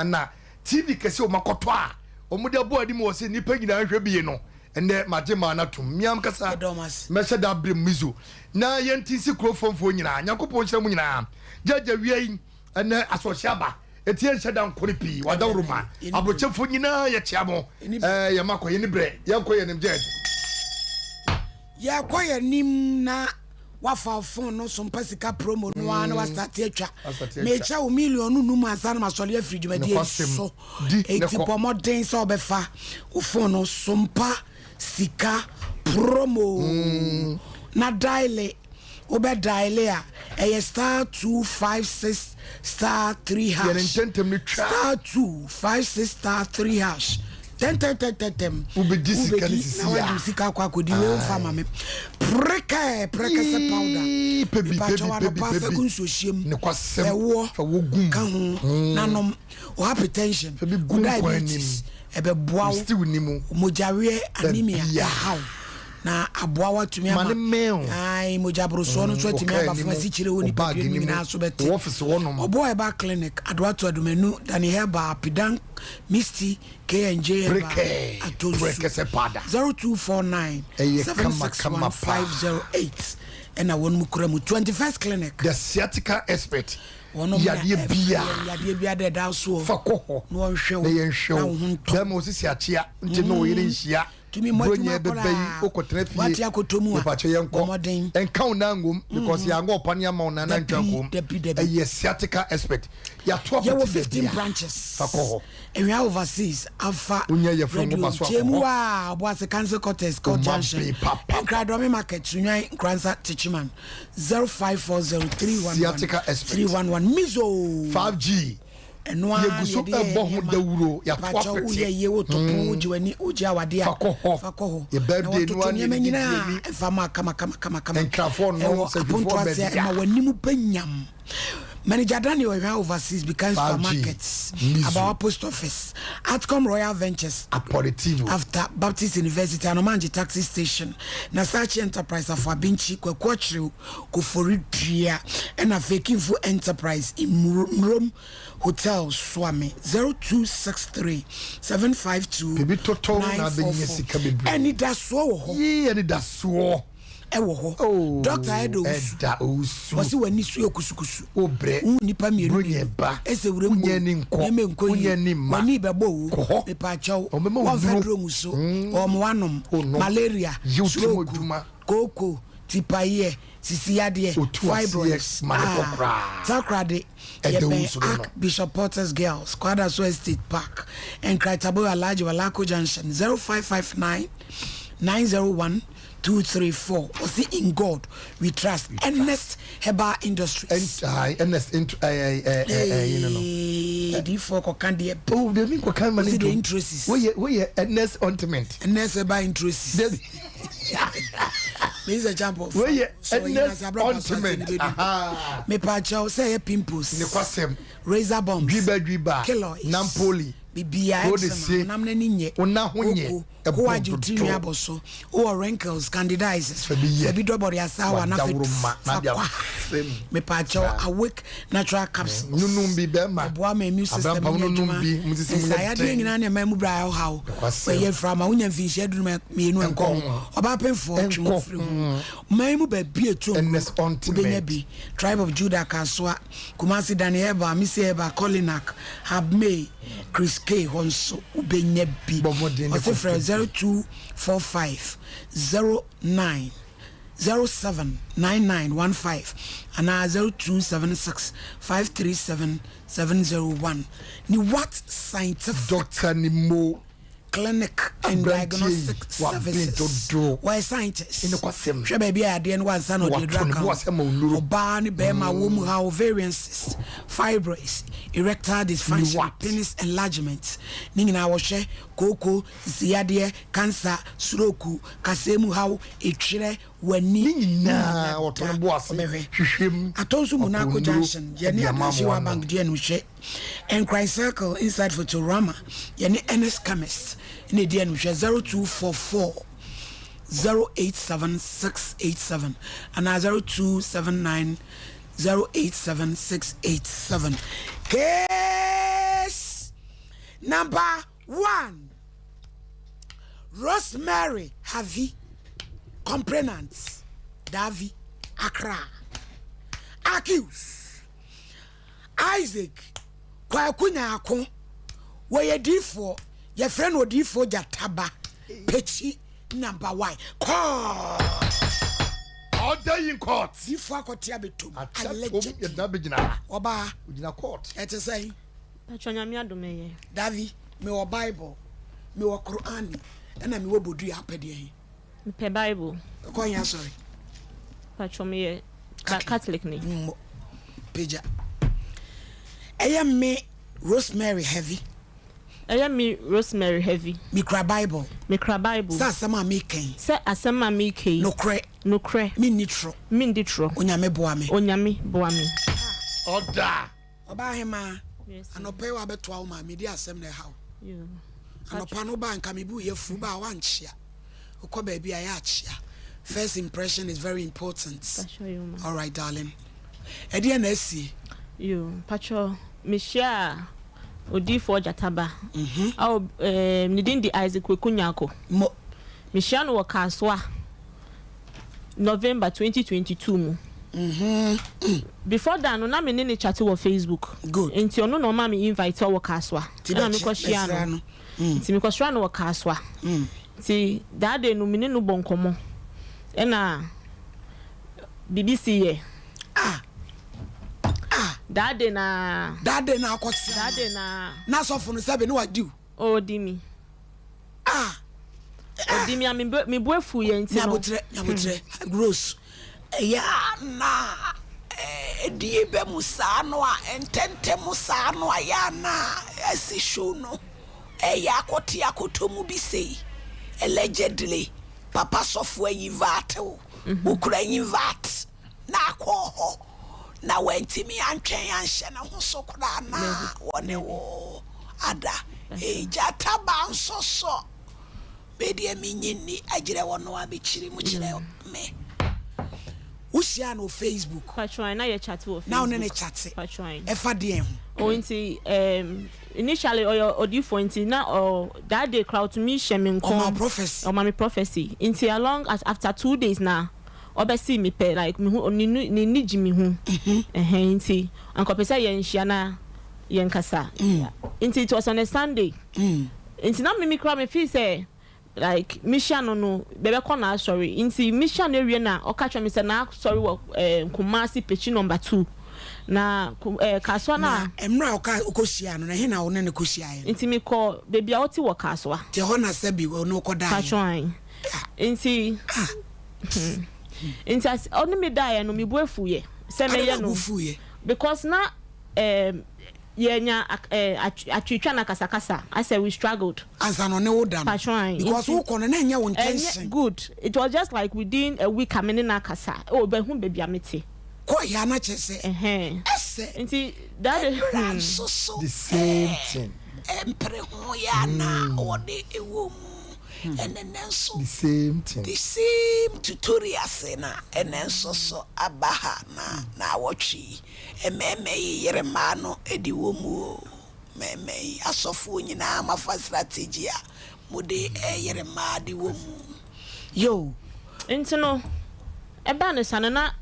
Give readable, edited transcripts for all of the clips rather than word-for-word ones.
na TV kese o makoto a omude board mu wose nipa nyina hwe biye no ene magema na tum miam kasa mesha da bre mizo na yentinsi krofomfo nyina yakopon hyira mu nyina jaja wiei ene asosiaba etie hyeda nkoripi wadawruma abrochefo nyina ye chiamo ye makoye ni bre yakoye nim jed yakoye nim na wafa phone no Sompa sika promo no ana wa start atwa mecha o million nu mu asana masole afriji madi so eti pomodin so obefa o phone no Sompa sika promo na dial obe dial a star 256 star 3 hash star 256 star 3 hash ten ubedisi kanisi ya na sika kwa kodi we fama me preka se powder pebi ne kwasem fa wogum ka ho nanom o hypertension diabetes ebe boawo mojawe anemia how na aboawa tumi ama ai mojabro so no so tumi aba famasi chire woni pepe ni na so bete office wono obo eba clinic adwato adumenu dani heba pidan misty KNJ preke se pada 0249 761 and I won mukura mu 21st clinic the sciatica expert yade bia de da so fakoho no hwe wo dem osisi achia nti no yire nhia tumi moduma bebe okotra fie pache yenko enka na ngom because ya ngo pani ama na na ntwankom eye sciatica expert ya to up 15 branches fakoho and we are overseas afa unya ye from baso chemwa oboase cancer cortex junction gradomi market unya kranza teachman 054031 sciatica expert 311 mizo 5G enwa yeguso ebo ho dawuro ya pacho ye wotopo jiwani uji awade a fakoho ye birthday no ani fama kama enkrafo no se before birthday ma wanimu penyam Manager Daniel overseas because supermarkets about post office Outcome Royal Ventures Aperitivo after Baptist University and Omanji taxi station Nasachi Enterprise of Abinchi Kwekwachiru Kuforidria and a faking for enterprise in Rome Hotel Swami 0263 752 944 and it does so and it does so ewo Dr. Edo wasi wani suyo kusukusu obre nipa mienu ese wuremu yemenko wani bebo me pa chaw won fedro nguso wanom malaria stroke koko tipaye sisiyade fibroids takrade Bishop Potter's Girls Kwada So Estate Park and Kraitabo Alaji Walako Junction 0559 901 234 or see in God we trust Ernest Herbal Industries Ernest you know D4 kokandi oh they mean kokan man the interests we Ernest ointment Ernest Herbal Industries means a jump of we Ernest ointment me pacho say pimples ne kwasem razor bumps driba nampoli bibia nam na ninye ona honye ko ajutini aboso o wrinkles candidiasis be dobody asawa na fit me pacho awake natural caps nunum bi be ma boa ma immune system nunum bi mutisi ya de nyina na ma mu bra how we ye from a unya finshi adu me enu enko oba penfo twemo free ma mu ba bi etom bi tribe of Judah Kaswa Kumasi Daniel ba Missy Eba Colinac have made Chris K Honso ubenya bi o 0245 09 079915 and 0276 537 701 ni what scientific Dr. Nimo clinic and diagnostic services why scientists in the kwasem she baby ade no wansa no de drug oba ni be ma wo mu how variances fibroids erectile dysfunction penis enlargement ni nyina wo hwe koko siyade cancer stroke kasemu how etwere wani nyina woton bo ase hwehwem atonso munako junction ye ne adashiwa bank de anu hwe and cry circle inside Futurama ye ne Ernest chemist in the anu hwe 0244 087687 and 0279 087687 case Number 1, Rosemary Havi, complainants, Davi, Accra. Accused Isaac Kwakunya Akon, where ye D4, your friend would D4 Jataba, Pechi, number 1. Call. Order in court. D4 Kotiabitu. Alleged. Oba. In a court. It's a say. Patronamia Domeye. Davi, me or Bible, me or Quran, and I'm able to happen here. Me Bible. Coin, sorry. Patromie. Catholic ni. Peja. I am me Rosemary Heavy. I am me Rosemary Heavy. Me cry Bible. Me cry Bible. Sa sama me ken. Sa asema me ken. No cre. No cre. Me nitro. Me nditro. Onyame boa me. Onyame boa me. Order. Oba hema. Yes. Anope wa beto a ma me di asem na how. You. Anopa no ba nka me bu ye fu ba wa nchia. Ukọ ba bia ya achia. First impression is very important. All right, darling. Edia na esi. You, Pacho, Michia, Odi4 Jataba. Nidin di Isaac Kwekunyako. Mo. Michia no wakaswa. November 2022 mu. Before that, no na me ne chat on Facebook. Good. Inti ono no ma me invite o wakaswa. Na me kwashia no. Inti me kwashia no wakaswa. Ti that day no me ne no bonkomo. Ena BBC ye. Dade na akwoti. Dade na sofo no sebe no wadu. Odimi. Odimi am me boafu ye nti no. Nyabotre gross. Ya na die be musa no a entente musa no a ya na esi show no. Ya akwoti akotomu bi sei. Allegedly papa sofo yi vat o. Ukura yi vat na akọ na wentimi antwen anhye na ho so kura na wone wo ada ejata bansoso bedi aminyini agire wono abechiri mu kire me usia no Facebook patron na ye chat wo Facebook now ne chat patron efa de ho o nti initially odifo nti na that day crowd to me shame nkom o my prophecy nti along after 2 days now obesi mi pe like me hu ni jimi hu nti anko pesa ye nhia na ye nkasa nti it was on a Sunday nti na me kra me feel say like mission no bebe ko na sorry nti mission area na okacho me say na sorry wo Kumasi pechi number 2 na kaswa na emra okosia no na he na wo ne kosia ye nti me ko baby a oti wo kaswa te ho na sabi no ko da patron nti nti as onu me die no me boafu ye se me ye no because na yenya atwitwa na kasakasa I said we struggled ansa no ne wo da because wo kono na nya wo intention good it was just like within a week amene na kasa o be hu baby amete ko ya na chese ese nti that the same thing empre ho ya na ode ewo mu and then so the same thing the same tutorial sena and then so abaha na watchi ememe yerema no ediwo mu meme asofo nyina mafa strategy a mode yerema diwo mu yo no eba ne sanana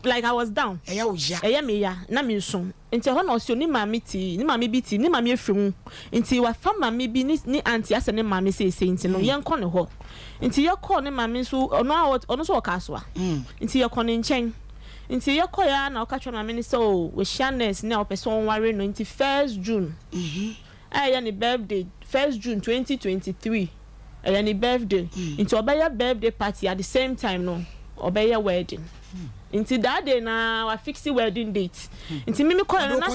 like I was down me ya na me so nti ho na osio ni mama biti ni mama efrimu nti wa fa mama bi ni auntie ase ni mama se nti no ye nko ne ho nti ye ko ni mama so ono so okaswa nti ye ko ne nchen nti ye ko ya na okatwa mama ni so we shanes na opeson ware no nti 1st June ya ni birthday 1st June 2023 ya ni birthday nti obaya birthday party at the same time no obey your wedding. Into that day na wa fix the wedding date. Into me call na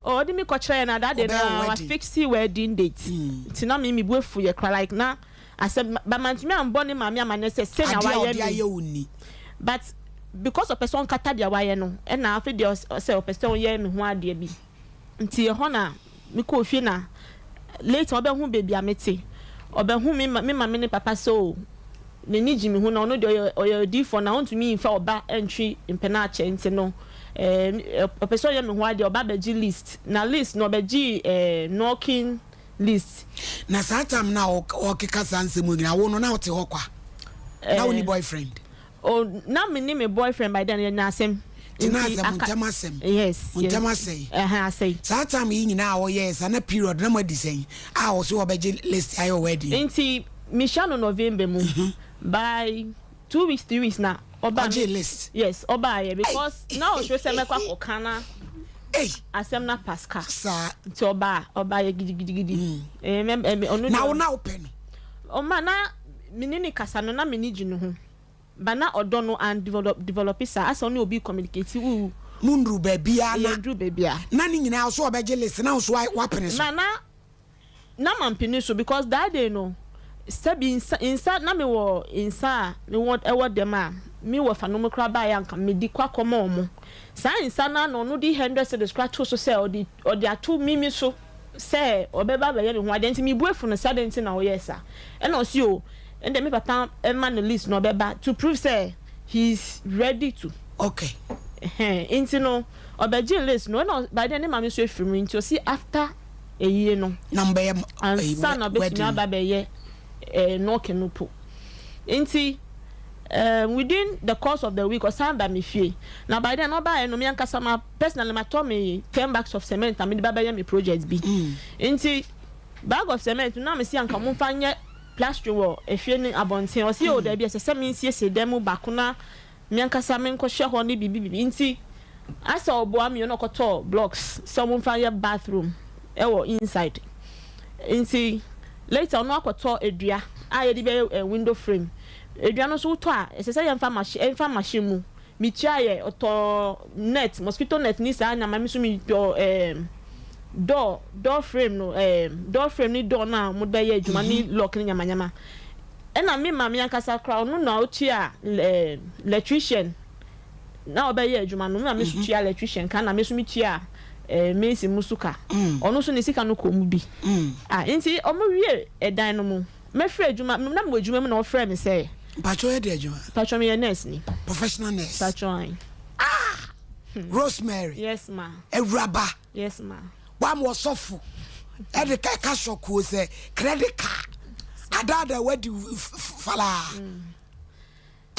oh di me ko kire na that day na wa fix the wedding date. Into na me buefu ye cry like na I said but man me am born ma me amane say na wa ye but because of person kata dia wa ye no e na afi dia say person ye me ho ade bi. Into ye ho na me ko fie na later obe hu baby amete obe hu me ma me ne papa so ne ni jimi hu na ono de oyo di for na want me fa oba entry impena che nti no person ya me ho ade oba beji list na list no beji knocking list na satam na okeka sanse mu nyina wo no na wote hokwa na woni boyfriend na me ni me boyfriend by then na asem Ntamasem. Yes. Ntamasem. I say. Satam yi nyina wo yes na period na madi sen. Ah so obeje list ayo wedding. Nti Michelle November mu by 2 weeks 3 weeks na oba list. Yes, oba because now show say mekwa kokana. Hey, asem na Pascal. Sa nti oba ye gidi. Na wo na open. O ma na minini kasa no na miniji no ho. Bana odono and develop isa asa oni obi communicate wu mundru bebia na ni nyina so obeje list na so wapene so na mampini so because that day no sabi insa na me wo insa me want e wo dem a me wo fa no me kra ba ya nka me di kwa koma omo sa insa na no di 100 se the scratch so say odi atu mimi so say obeba ba ye ne ho adenti me buefu no sadenti na wo yesa e na osi o and then me papa man the list no beba to prove say he's ready to okay into no obeji list no by then mama so efiri me into see after a year no number and son obeti na baba ye no kenupo inti within the course of the week or some by me fie now by then no buy no me ankasa ma personally ma told me 10 bags of cement and me baba ye me projects be inti bag of cement na me see anka mo fanye plaster wo efie ni abonten o si o da bia se me nsie demo bakuna me ankasa me nkɔhwe ho ne bibi nti asa oboa me no kɔtɔ blocks so mo fa ye bathroom e wo inside nti later no akɔtɔ edua a ye di be window frame edua no so to a se ye mfa machine mu mi tia ye ɔtɔ net mosquito net ni sa na ma mi so mi door frame no door frame ni door na mo da ye adwuma ni lock ni nyama e na me ma me ankasa kra no na ochi a electrician na oba ye adwuma no na me so tia electrician kan na me so mi tia me si musuka ono so ni sika no ko mu bi nti o mo wie edan no mu me frɛ adwuma na mo adwuma mu na o frɛ me say patcho e de adwuma patcho me nurse ni professional nurse patcho Rosemary yes ma Ewraba yes ma wam wo sofo e de ka shoku say credit card adada wadi fala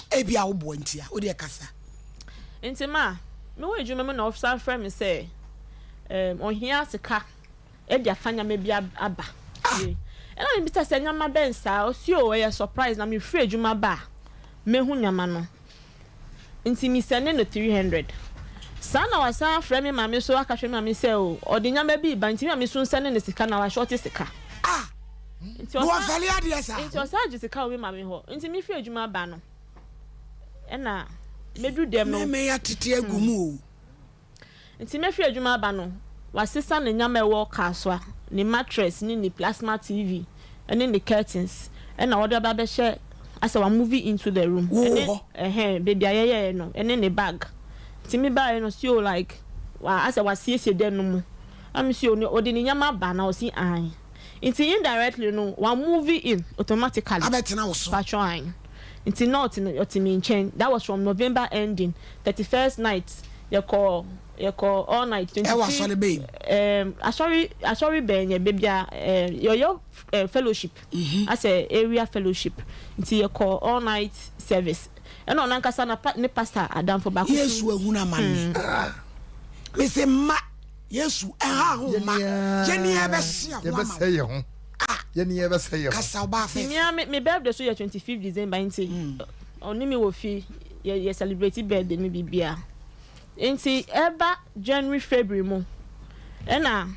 ebia wo bo ntia wo de kasa nti ma me wo adwuma mu na officer frɛ me say ohia sika e de afanya me bia aba e na me bita say nyama bensa o si o ye surprise na me frɛ adwuma ba me hu nyama no nti mi send no 300 sana wasa frɛ me mame so aka hwɛ me mame say o odi nyama bi ba nti me so send ne sika na wa short sika nti o fali ade sa nti o sa sika o me mame ho nti mi frɛ adwuma ba no e na medu dem no me ya tete agumu o nti me frɛ adwuma ba no wasesa ne nyama e wo ka so a ne mattress ni plasma TV and the curtains and na order ba be share as a movie into the room baby ayeye no and in the bag timi ba no so like as I was see dem no mu am see odi ni nyama ba na o si an inti indirectly no one movie in automatically abetena wo so patron inti not in otimi nchen that was from November ending 31st night you call all night 23 sorry ben ye baby your fellowship as a area fellowship until you call all night service and on ankasa na ne pastor adam for back yesu ehuna man me say ma yesu aha ho ma je ni e be se ho ye ni e be se ho kasa ba fe me birthday so 25th December nti oni me wo fi ye celebrate birthday me bibia nti eba January February mo ena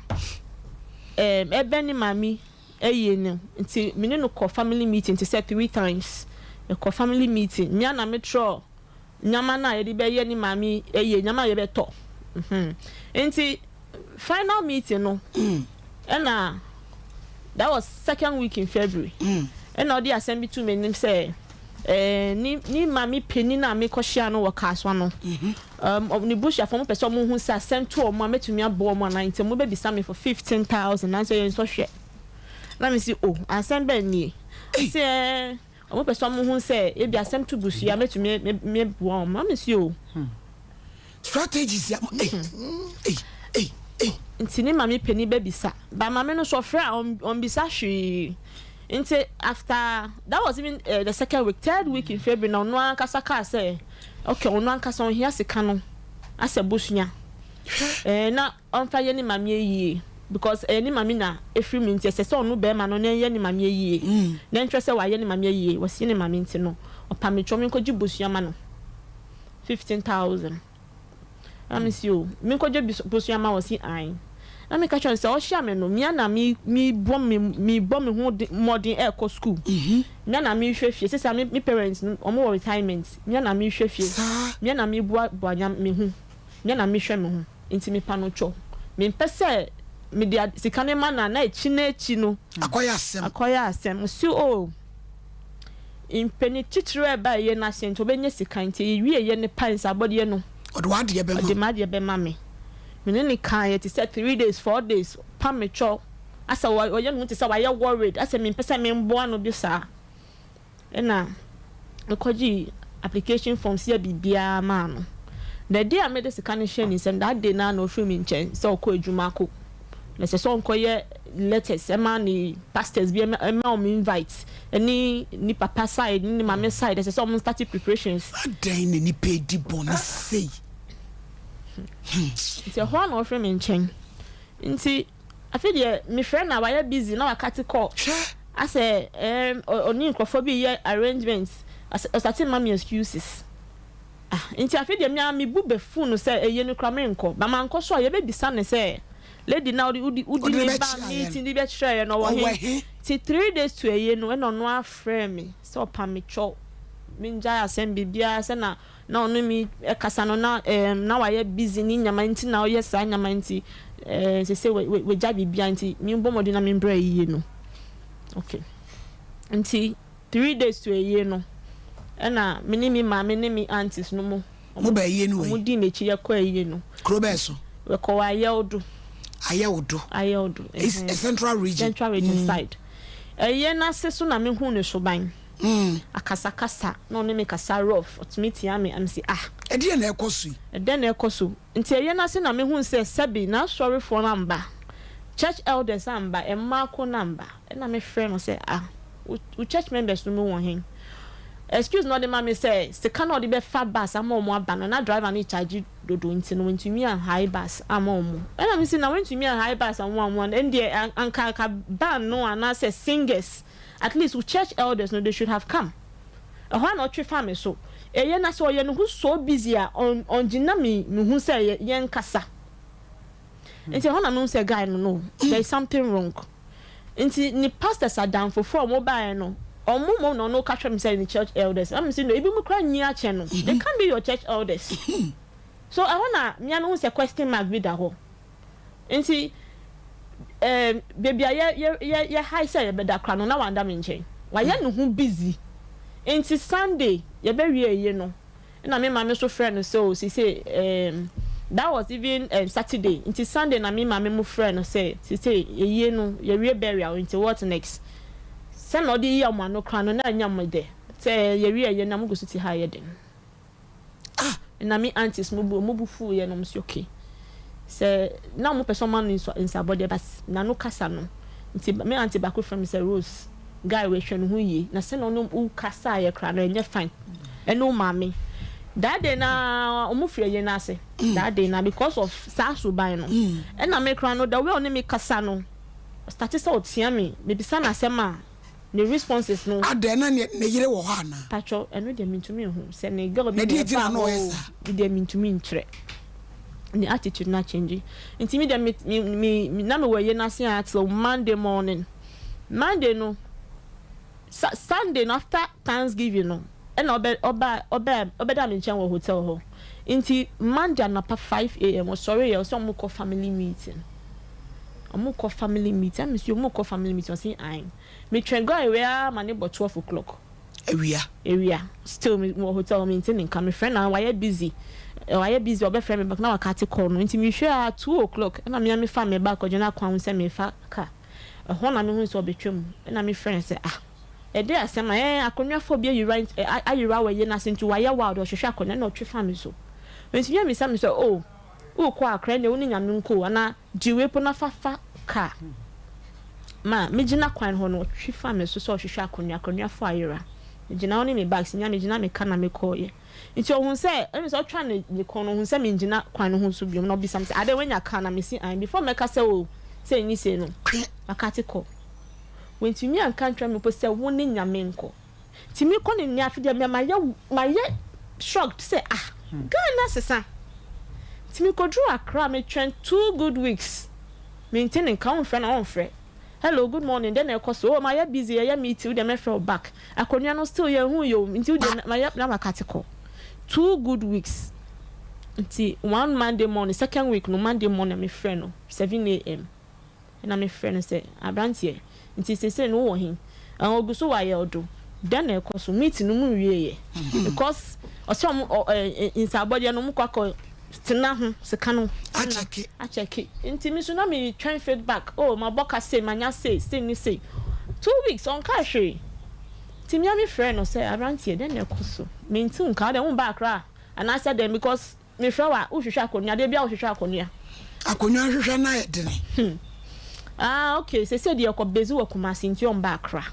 ebe ni mami eye no nti me no call family meeting to say 3 times e call family meeting me na metro nyama na ye di be ye ni mami eye nyama ye be to nti final meeting no ena that was second week in February ena odi assembly to me nim say ni mami peni na me kohia no wakaso no ni busha for mo pese mo hu sa send to mo ametumi abo mo na ntem mo be bisa me for 15,000 na so yen so hwe na me si assemble ni say mo pese mo hu say e bi asem to busu ametumi me bo mo me si strategies ya nti ni mami peni be bisa ba mami no so fra on bisa hwe nti after that was even the second week, third week in February na no ankasa ka say okay ono ankasa on hia sika no ase busunya na on fa ye ni mami yie because ni mami na efri mi nti ese ono be ma no na ye ni mami yie na ntwe se wa ye ni mami yie wasi ni mami nti no opa me twa me ko gi busunya ma no 15,000 amisi o me ko gi busunya ma wasi an na me ka chon se o hia me no me na me bom me ho modern air ko school me na me hwehwie se sa me parents omo retirement me na me hwehwie me na me buanya me hu me na me hwe me hu nti me pa no cho me pese me dia sikane ma na echi na echi no akoya asem si o impeni titire ba ye na sento benye sikanti wie ye ne pants abode no ode ma de be ma me ni kan ye ti say 3 days 4 days pa me cho asa wo ye no ti say wa ye worried asa me pese me mbo ano bi sa na ekoji application form si bibia ma no the day I made this kind of share send that day na no free me nchen so ko adwuma ko na se so nko ye letters e ma ni pastors bi e ma me invite any ni papa side ni mama side se so mo start preparations then ni pay di bonus say nti ho na ofre me nchen nti afi de me friend na why busy na wakati call I say oni nkofo bi ye arrangements o starting mama excuses nti afi de me bu be phone say eye no kra me nko ba man nko so ye be bisa ne say lady now udi me ba meeting di be try no wo he ti 3 days to eye no no afre me so pa me cho minja asem bibia se na ono mi kasa no na wa ye busy ni nyama nti na o ye sa nyama nti se we ja bibia nti mi mbo modi na mi mbra eye no okay nti 3 days to eye no na me mi ma me mi aunties no mo ba eye no mo di mechi ye kwa eye no krobeso we ko wa ye odo it's a central region side eye na se so na me hu ne so ban akasa no ne me kasa rough otimiti am say e de na ekosu nti eye na se na me hu se sebi na sorry for number church elders amba e marko number e na me friend say we church members no me won hin excuse no the mama say se can no be fat bus am omo aba na driver na charge dodo nti no ntumi an high bus am omo e na me say na ntumi an high bus am one and the anka ban no ana say singers at least with church elders no they should have come why not three family so eye na so ye no who so busy on gina me hu say ye nkasa nti ho na me say guy no there is something wrong nti ni pastors are down for mobile no omo no catch me say in church elders I'm saying no ebi mu kra nyia che no they can be your church elders so I wanna me no say question mark be da ho nti baby ye high say be da kra no na wanda me nchen wa ye no hu busy nti Sunday ye be wie ye no na me mama so friend so she say that was even Saturday nti Sunday na me mama mu friend say she say ye no ye wie burial nti what next sen no di yam no kra no na nyam de say ye wie ye na mu go suti ha ye den na me aunties mu bu fu ye no msi okay say na mu person man in sabode bas na no kasa no nti me auntie back from say Rose guy we hwe no hu yi na sen no u kasa ye kra no enye fine eno mama that day na omu free ye na say that day na because of sasu ban no e na me kra no the way oni me kasa no start say otia me bisa na sema the responses no ade na ne yire wo ha na pacho eno de mintumi hu say ne girl be de na no esa de mintumi ntre the attitude na change nti me de me na me we ye na say until Monday morning Monday no Sunday no after Thanksgiving no and oba da me nchen wo hotel ho nti Monday na pa 5 am sorry you so mo family meeting omo family meeting me see omo family meeting say I me train go area mani but 12 o'clock area still me hotel meeting in come friend na why busy obe friend me back na wakati call no nti me hwe at 2 o'clock na me fa me back ojena kwan say me fa ka ho na me hu so betwem na me friend say e dey asema akonwa fo bia you right ayira we ye na sentu wa ye wild o hwehwe akonwa na otwe family so when you me say oh kwa akra ne woni nyame nko ana jiwe po na fafa ka ma me gina kwan ho no twifa me so hwehwe akonua fo ayera me gina woni me bags nya me gina me kana me koye nti ohun say me so twa ne kono ohun say me gina kwan ho so biom no bi sam say ade wanya kana me si an before me ka say oh say ni say no akati ko when to me an country me po say woni nyame nko ti me ko ne ni afide me ma ye shocked say Ghana sesa ti me ko drew akra me twen 2 good weeks maintaining count friend on friend hello good morning then I so my ya busy ya meet you dem me feel back akonua no still ya hu yo nti my ya na makatiko 2 good weeks nti one Monday morning second week no Monday morning me friend no 7 a.m. and my friend say abrantie nti say no wo hin oguso wa ya odo then I so meet no mu wie because osom inside body no mu kwakọ tina ho seka no a check nti mi so na me train feedback oh my boka say manya say ni say 2 weeks on cash ti mi am friend no say arantie den na koso me nti nka dem un back ra and I said them because me friend wa wo hwehwe akonia de bia wo hwehwe akonia hwehwe na yedene okay say de yakobezi wo kumasi nti on back ra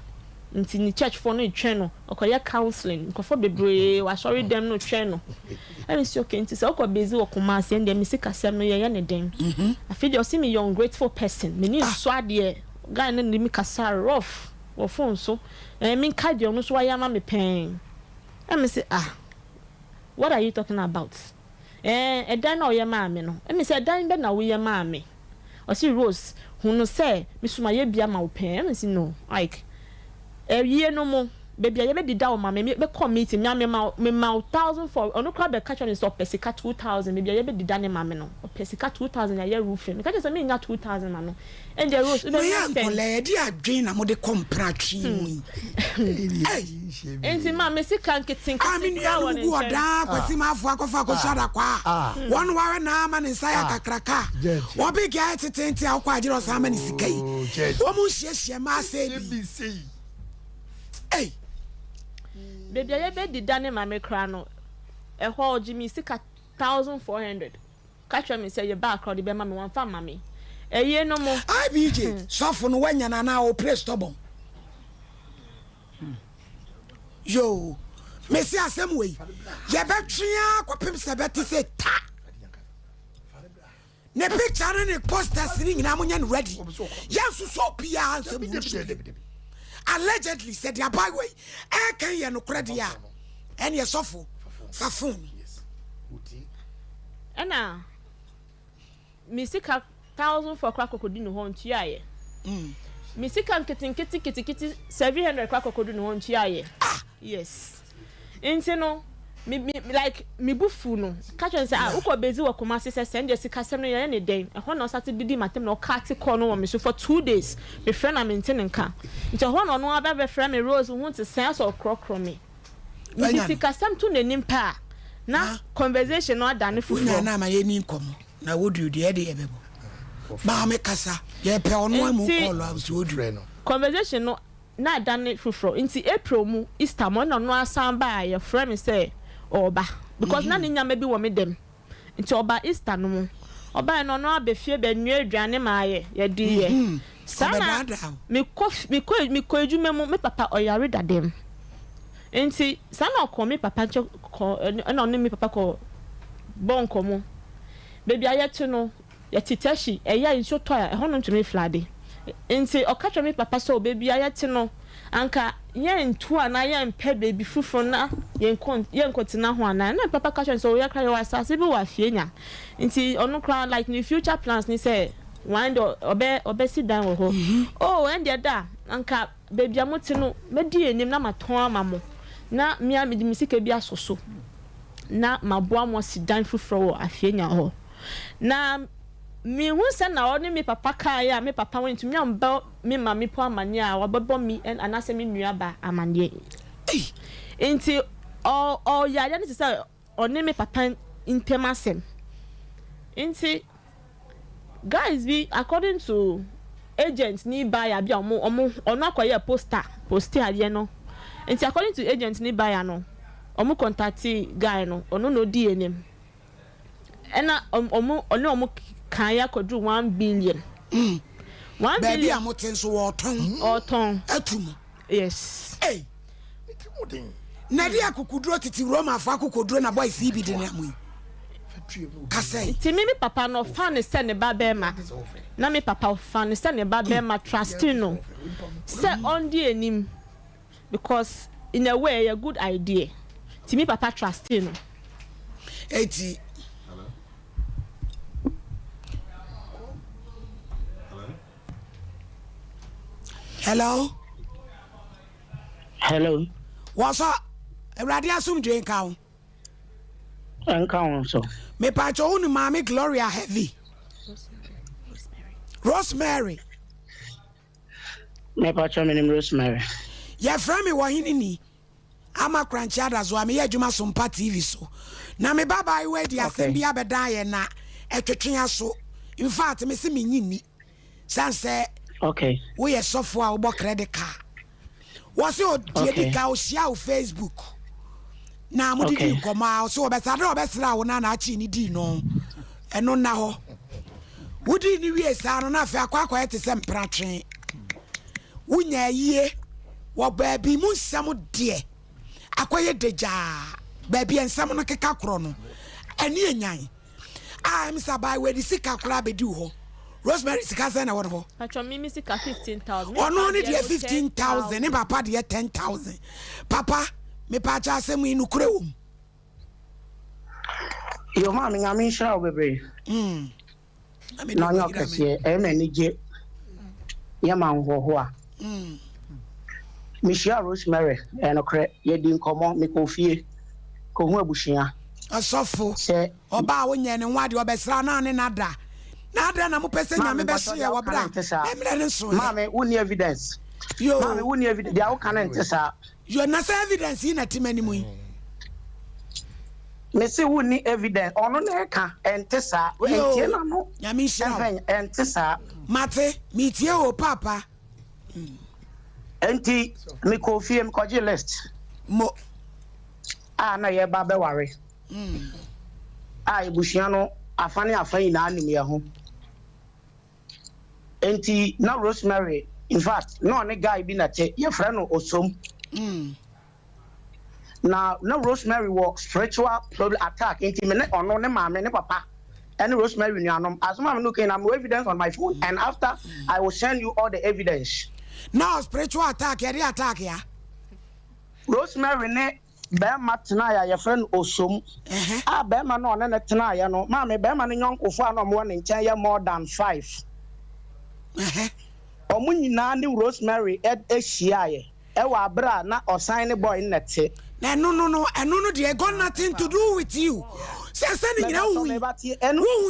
nti ni church for no tweno okoye counseling ko for bebre wa sorry dem no tweno and it's okay nti say okobezi wo kumase and dem sikasem no ye ne den I feel you see me young grateful person me ni so ade guy na mi kasa rough wo phone so me cardio no so wa yama me pen and me say what are you talking about dan na o ye ma me no and me say dan be na wo ye ma me o see Rose hunu say me suma ye bia ma wo pen and me say no like ye no mo baby I be da o ma me committee me 1000 for ono kra be catch on stop pesika 2000 baby I be da ne ma me no pesika 2000 ya roofing me catch say me nya 2000 ma no and the Rose be me le di adwen na mo de compratri mu enti ma me sika nketin da won go da kwasi ma afu akofa ko shada kwa won wa na ama ne sai akakraka wo be ga tetenti akwa agiro sa ama ne sika yi wo mu hie ma say bi hey baby I be di dane ma me kra no e ho Jimmy sika 1400 catch me say you back crowd be ma me wan fa ma me eye no mo IBJ sofo no wanya na o press stubborn yo me see asem we ye betwea kwapem se beti say ta ne picture ne posters ni nyina mo nya no ready yes so pia ansem allegedly said the boy way can you no credit ya and you suffer fafun ena misika 1000 for krakokodu no ho ntuaye misika nkiti 700 krakokodu no ho ntuaye yes nti no me like me bufu no catch and say uko bezi wo komase say send sika sem no ye ne den e ho na osate didi matem na okati call no me so for 2 days me friend na maintain nka nti ho na no aba friend me Rose won to sense of crocro me sika sem to nanim pa na conversation no adane fufu na ma ye ni nkomo na wodu de e de ebebo ba me kasa ye pe ono amu call abso wodu no conversation no na adane fufu nti April mu Easter mo na no asan ba ye friend me say oba because na nyama bi wo me dem nti oba Easter no mu oba no no abefie be nwa aduane maaye ye di ye sana me ko edwuma mu me papa oyare dadem nti sana ko me papa ko na me papa ko bon komo baby ayete no ye titashi eya nso to e ho no ntumi flade nti okacha me papa so baby ayete no anka yen tu ana yen pe baby fufo na yen kontina ho ana na papa catch so we cry wa sase bi wa fie nya nti onu kra like new future plans ni say one do obe sit down wo ho oh and da anka baby amoti no medi enim na maton amamo na mia medi misika bi asoso na maboa mo sit down fufo wo afie nya ho na mi hu se na oni mi papa ka ya mi papa won tumi amba mi ma mi po amane a wabebo mi anase mi nua ba amane enti o ya ni se oni mi papa intemasem enti guys be according to agents ni buyer bi omo ono akoye poster ade no enti according to agents ni buyer no omo contact guy no ono no di enem ena omo kan ya kodu 1 billion. 1 baby billion amoten so oton atum. Yes. Hey. Na dia kokuduro titi Roma fa kokuduro na boy CB de na amu. Kasai. Ti me papa no fan se ne ba be ma. Na me papa fan se ne ba be ma trust no. Se on the enim because in a way a good idea. Ti me papa trust no. Eti. Hello. What's up? Everybody assume drink count. Count so. Me pacho unu mami Gloria heavy. Rosemary. Me pacho me name Rosemary. Ya friend me wahini ni. Ama cranchada so ame adwuma Sompa TV so. Na me baba iwe di asem bia beda ye na etwetwe so. In fact me se me nyini. Sanse okay. We are software obo credit card. What's your dear cow share Facebook? Now, what did you come out? So, but I know best now, Nana Chini Dino. And no now. Would you be a sound enough? I quite the same pratching. Wouldn't ye? What baby moon some dear? Acquired the jar, baby, and some like a cacrono. And ye nine. I'm Sabai where the sick crab do. Rosemary's cousin or what? Pacho Mimi sika 15,000. Oh no, need 15,000. And Papa dear 10,000. Papa, me pacha send me no crew. Your mammy, I mean, shall be. I mean, no, no, kasi, nije. Yaman ho. Michelle Rosemary, and a cre, ye didn't come on, me coffee, come bushia. A soft say, or bowing and what your best run on another. Nada na mo pese nya me be hye wo bra emre so mama woni evidence yo mama woni evidence dia wo kan ntesa yo na say evidence ina timani mu me say woni evidence ono na eka ntesa we entie na no nya me hye ntesa mate me tie o papa enti me ko fie me ko je list mo na ye ba be ware ebushia no afane na anim ye ho enti na Rosemary in fact no ne guy bi na che ye frɛ no osom na Rosemary was spiritual attack enti me ne ono ne maame ne papa and Rosemary nuanom as maame no can am evidence on my phone and after I will send you all the evidence now spiritual attack ya attack ya Rosemary ne Bema tena ya friend osom bema no na tena ya no maame bema ne nyonkofo ano mo ne nchen ya more than 5 omu nyina ne Rosemary ehia ye wa abra na osan boy nete no eno de got nothing to do with you say ni nyina wu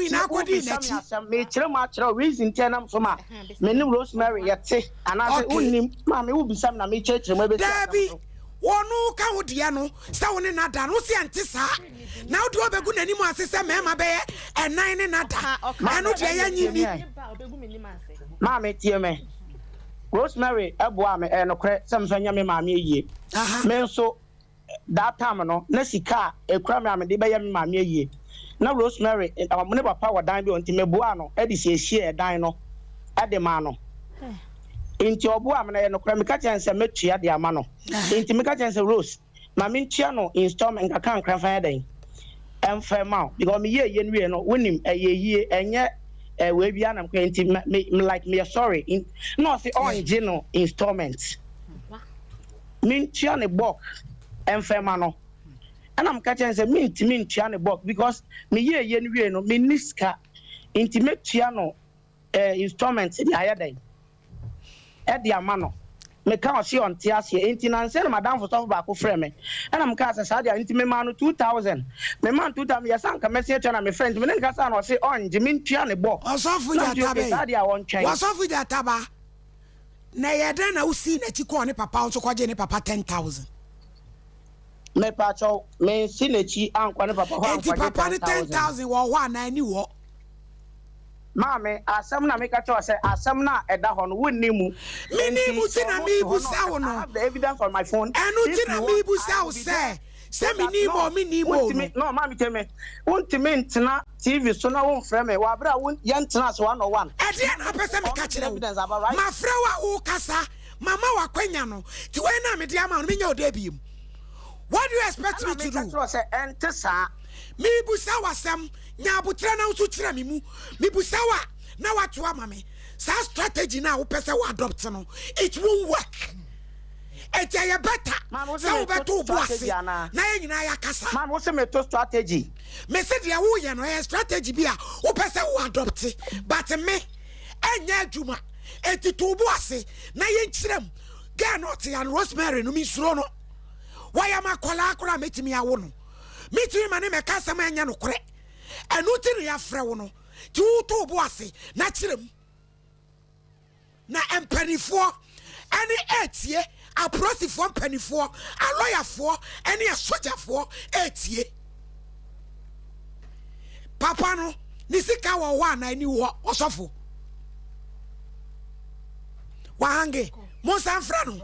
na akodi na chi me kire ma kire reason tenam so ma me ne Rosemary yete ana say unnim maame wo bisam na me kire mo be wonu ka wodia no sa woni nada no se ante sa na wodi obegu nani mu asese mema be enan ne nada anu de ya nyini maame tie me Rosemary eboa me enokre sem so nya me maame yie me nso that time no na sika ekura me ame de be ya me maame yie na Rosemary amone papa wadan bi onti meboa no e de sie dan no e de ma no inti obu amna ye no kra me ka chense metua de ama no inti me ka chense Rose ma me ntua no installment ka kan kra fa den emfa ma because me ye nwie no wonim yie enye we bia na kra inti me like me sorry no say on no installment me ntua ne book emfa ma no ana me ka chense me ntua ne book because me ye nwie no me niska inti metua no installment di ayaden edi amano me ka o se on ti ase enti na nse na madam for stop back frɛ me ana me ka sa dia enti me ma no 2000 me man 2000 ya sanka me se na me friend me ne ka sa na o se on jimi ntua ne bo osofu ya tabe osofu ya taba na ye den na usi na chi ko ne papa so kwaje ne papa 10,000 me pa cho me si na chi ankwa ne papa ho ankwa papa ne 10,000 wo ho ana ni wo Mame, asam na make a choice, asam na eda hon wunni mu. Mini mutina mi busa wono. I have the evidence on my phone. Enu tina mi busa wo say. Say me ni mo. No, mommy tell me. Ultimate ntena TV so na won frɛ me. Wa bra won yɛntena so 101. E dey na pese me ka kyerɛ. Ma frɛ wa wo kasa. Mama wa kwanya no. Ti we na me dey ama no me nya oda biem. What do you expect me to do? Me busa wasem nya abutre na usu kyerɛ me mu. Me busa wa na watu ama me. Sa strategy na wo pese wo adopt no. It won't work. It's a better. So better to us. Na nyina ya kasa. Man, what's a meto strategy? Me say dia wo ye no strategy bia wo pese wo adopt. But me enya adwuma. Eti to bo ase na ye nkyerem. Ga not and Rosemary no mi suro no. Why am I akora metimi awo no? Metimi mane me kasa ma enya no kore. Enu ti ya frɛ wo no. Ti wo to bo ase na kyerem. Na empanifo ani etie a prosifo mpanifo a lawyerfo ani a sojafo etie. Papa no ni sika wo wa na ani wo osofo. Wa hange mo sanfra no.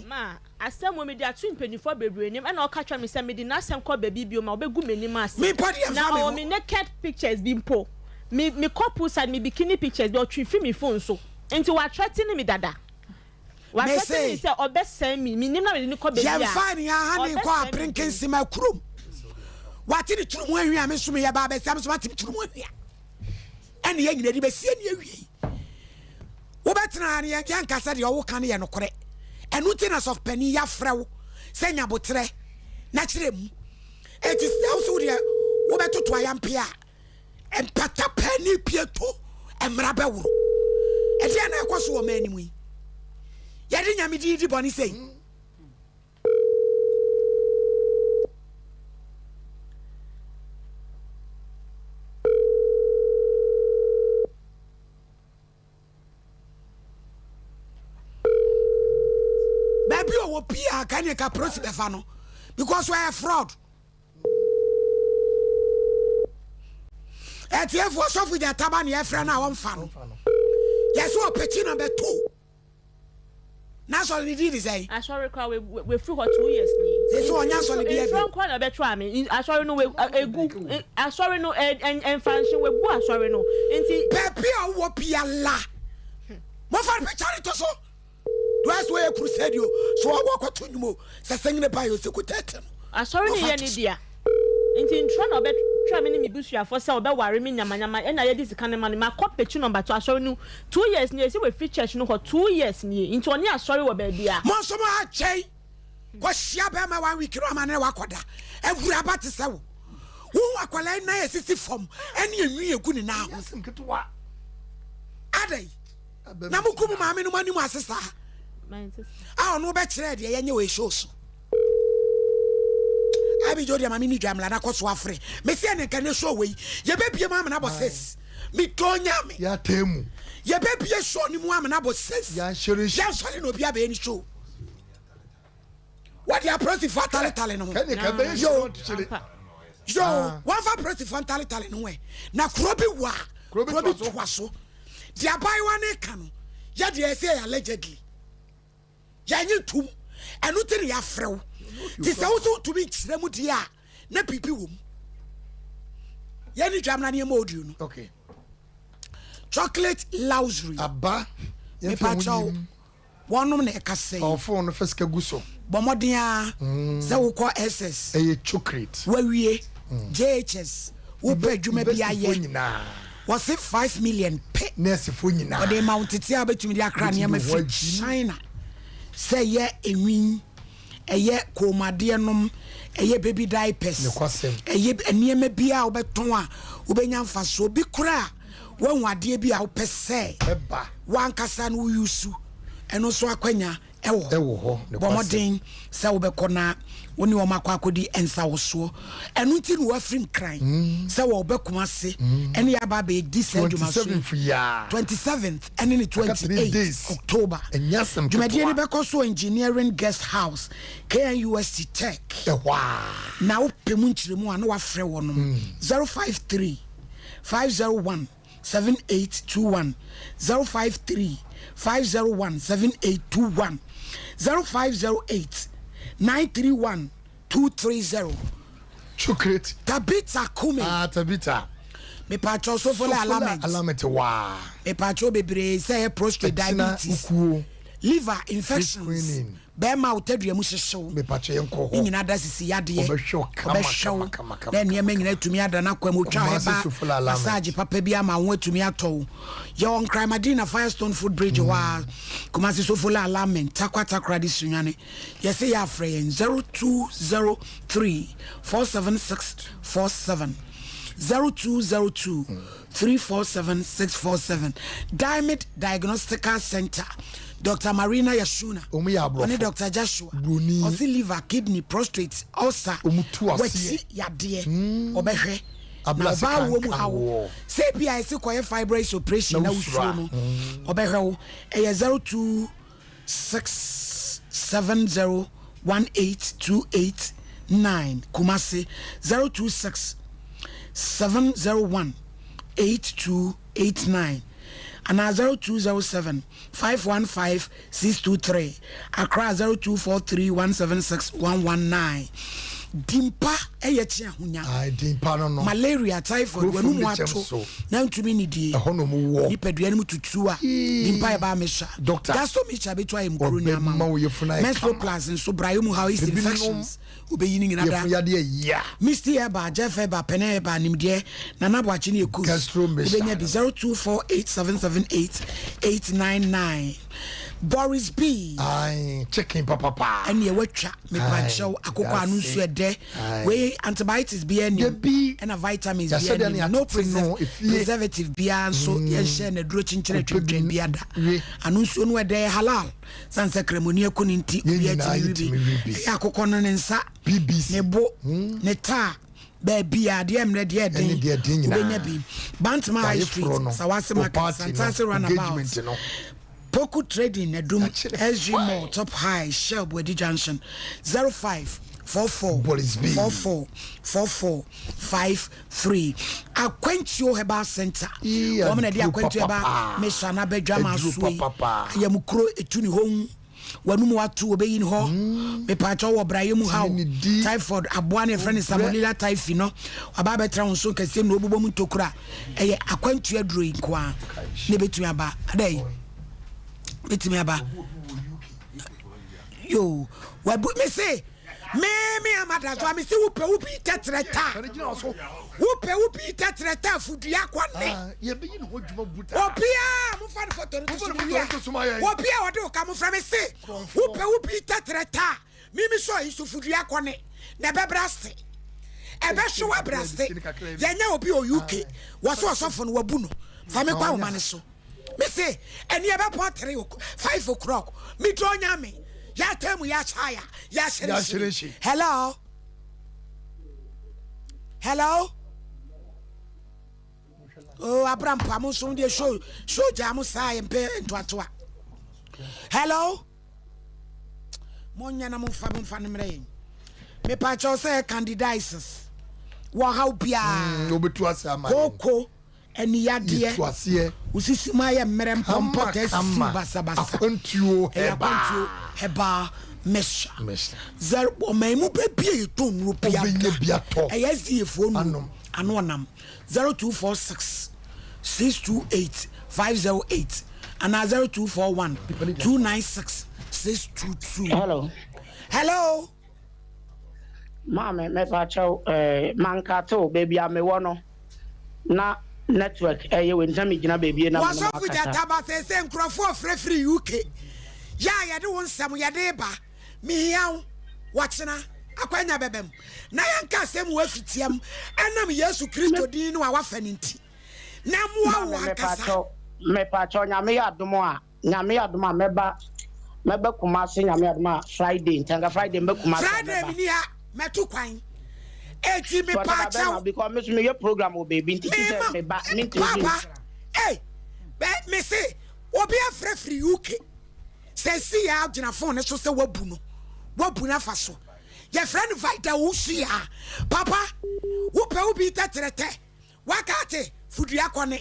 Ma asem wo me dia twin mpanifo bebre nim e na o ka twa me se me di na asem ko ba bibio ma obegu menim ase. Me body am na o me naked pictures bi mpo. Me couple side me bikini pictures bi o twi fi me phone so. Enti wa threatening me dada. Wa threatening me say obesem me nim na me ni ko be bia. Yam fine ya hani ko aprinkin sima kurum. Wati ni turum ahwi am so me ya ba besam so wati turum ahwi. Ene ye nyina di be sie ne ahwi. Wo betena ne yan kasa de wo kan ye no kore. Enu tiness of penny ya frew. Se nya botre na kire mu. It is now so de wo betoto ayampia. Empata penny pieto emra bewuro. E dia na ekoso wo mani mu. Ye de nya me di boni sei. Baby o pia kan ye ka prosi be fa no because we are fraud. ETF for so for the taban ye fra na won fa no. Yes o peti number 2. Na so ni di say. Asori kwa we free for 2 years ni. So onya so ni bia bi. From kwa na be try me. Asori no we egu. Asori no en function we bu asori no. Enti baby o pia la. Mo fa be charity so. Twice we crusade you so I walk to you say sing the bio secretary. Asori ni ye ni dia. Enti ntwa na be try me ni me busu afo say obe ware me nyama e na ye dis kan man ma copy number to asori no 2 years ni say we free church no for 2 years ni enti oni asori wo ba bia. Mo so ma chei. Ko hia be ma 1 week no ma na wakoda. Ewura ba te se wo. Wo akwala na ye sisi form ene enwi egu ni na ho. Simketoa. Adai. Na mukumu ma me no mani mu asesa. Ah no be kire de ye nye we show so. Abi jodi ama mi ni dwamla na koso afre. Me se ne kan show we. Ye be bie ma na bosses. Mi tonya me. Ya temu. Ye be bie show ni mu ama na bosses. Ya shiri. Ya sori no bia be ni show. What the approach for tale no. Kan ka be show shiri. Yo, one for approach for tale no we. Na krobi wa. Krobi twaso. Dia bai wa ne kan. Ya de say allegedly. Yanyi tum enu tiri ya frew ti se wo so tumi kire mu dia na pipi wom yani dwam na ne modu no. Okay, chocolate luxury aba ye pacho wonum na ekase ofo no feska guso bomoden a se wo ko ss chocolate wawie jhs wo pa adwuma bia ye was it 5 million pe nurse fo nyina o de mountiti a betumi dia kra ne ma fi China. Say ye ewin eye komade nom eye baby diapers eye eniema bia obeton a obenya mfaso bi kura wanwade bia opese eba wankasa no yusu eno so akwanya ewo ho bomodin se obekona woni wo makwa akodi ensa woso eno ti no wafrim kran se wo obekoma se ene ya ba be December 27th and in 28th October jumadi ni bekoso engineering guest house KNUST Tech now pemu nchiremu ana wafre wonom 053 501 7821 053 501 7821 0508 931 230. Chocolate. Tabita Kume. Tabita. Me pacho so for alarmate wa. Me pacho bebre say prostate diabetes. Liver infections. Bema utedua mu hyehyw. Me pacho yenko ho. Nyina da sisi yade. Obehwo kama. Then ye nyina tumi ada na kwam otwa heba. Massage papa bi ama wo atumi ato. Ye on Crimadina Firestone Food Bridge wa. Kumasi so for alignment. Takwa di sunyane. Ye say ya frey 0203 47647. 0202 347 647. Diamond Diagnostical Center. Dr. Marina Yashuna. Oni Dr. Joshua. Osi liver, kidney, prostate, ulcer. Weti yadie. Obehwe. Na ba wo mu hawo. Say bia ese koye fibroid operation na usuo no. Obehwe wo. Eye 0267018289. Kumasi 026 701 8289 and 0207 515 623. Accra 0243 176 119. Dimpa eyechi ahunya. Dimpa no. Malaria, typhoid, wenu mu ato. Na ntumi ni die. Ehono mu wo. Nipadua mu tutu a. Dimpa e ba mesha. Doctor. Gasto mecha betu ayem kro ni ama. Menstrual plans nso brayo mu how is infections. Obeyi ni ngina da. Yefu yade ya. Misty eba, Jeff eba, Pene eba, nimde. Nana bwachi ni eku. Obenya bi 0248778899. Boris B. Aye, chicken papa. And ye watcha me pancho akoko anu so ede. We antibiotics be any and a vitamins be any. No preservative be so ye share na duro chinchire twetwen bi ada. Anu so no ede halal. Sanse kremoni ekuni nti bi ati bi. Akoko no ne nsa BBC ne bo ne ta baby ade emre de eden. Obenya bi. Bantama High Street. Sawase Market. Santase Runabout. Poku Trading Edum SG Mall Top High Shell Bwedi Junction 0544 444453. Aquentio Heba Center. Woman de Aquentio Heba Meshana Bedjama Sui. Yamukro etuni home. Wanumu watu obeyin ho. Me pacho wo braye mu hawo. Typhoid aboane friend Samolila typhi no. Aba betra wonso kase no obubo mu tokura. Eye Aquentio adro kwa. Ne betumi aba. Adai. Betimi aba yo wabu me say me amada so me say wupe wupi tetreta wupi tetreta fudua kwanne ye be yin ho djuma buta opia mu fa photo to opia wode o ka mu fra me say wupi tetreta mimi so yi so fudua kwanne na bebraste ebe hwe wabraste yenya obi o UK waso osofo no wabu no fa me kwa wo mane so. Me say, and you ever put 5 o'clock. Me draw me. Ya tell me ya chaya. Ya shirishi. Hello. Hello. Oh, Abraham Pamusun de show Jamusa and pay into Atua. Hello. Monya na mufam fanimre. Me pacho say candidates. Wa how pia. Obetu asama. Koko. Eni yadie usisi maye merem pompo tesi basa akwentio heba mesha zero omemu bebie to nrupia eyesi efonu anonam 0246 628 508 and 0241 296 622. Hello mama me pa chow mankato baby ame wono na network we ntami gina baby na waso fuja taba se nkrofo free UK ya de won sam ya de ba mi hiaw wachena akwanya bebem na yanka sem wa fitiam enam Yesu Kristo din no wa faninti na muwa wa kasa me pacho nyame yadomo a meba kumase nyame yadomo Friday ntanga Friday mbe kumase Friday mi ha metu kwan eti me pacha because me your program o baby nti me ba papa hey me say obi free UK say see ya agina phone so say wabu na fa so your friend fight that wusia papa wo pe obi tetrete wakate Fudu akone.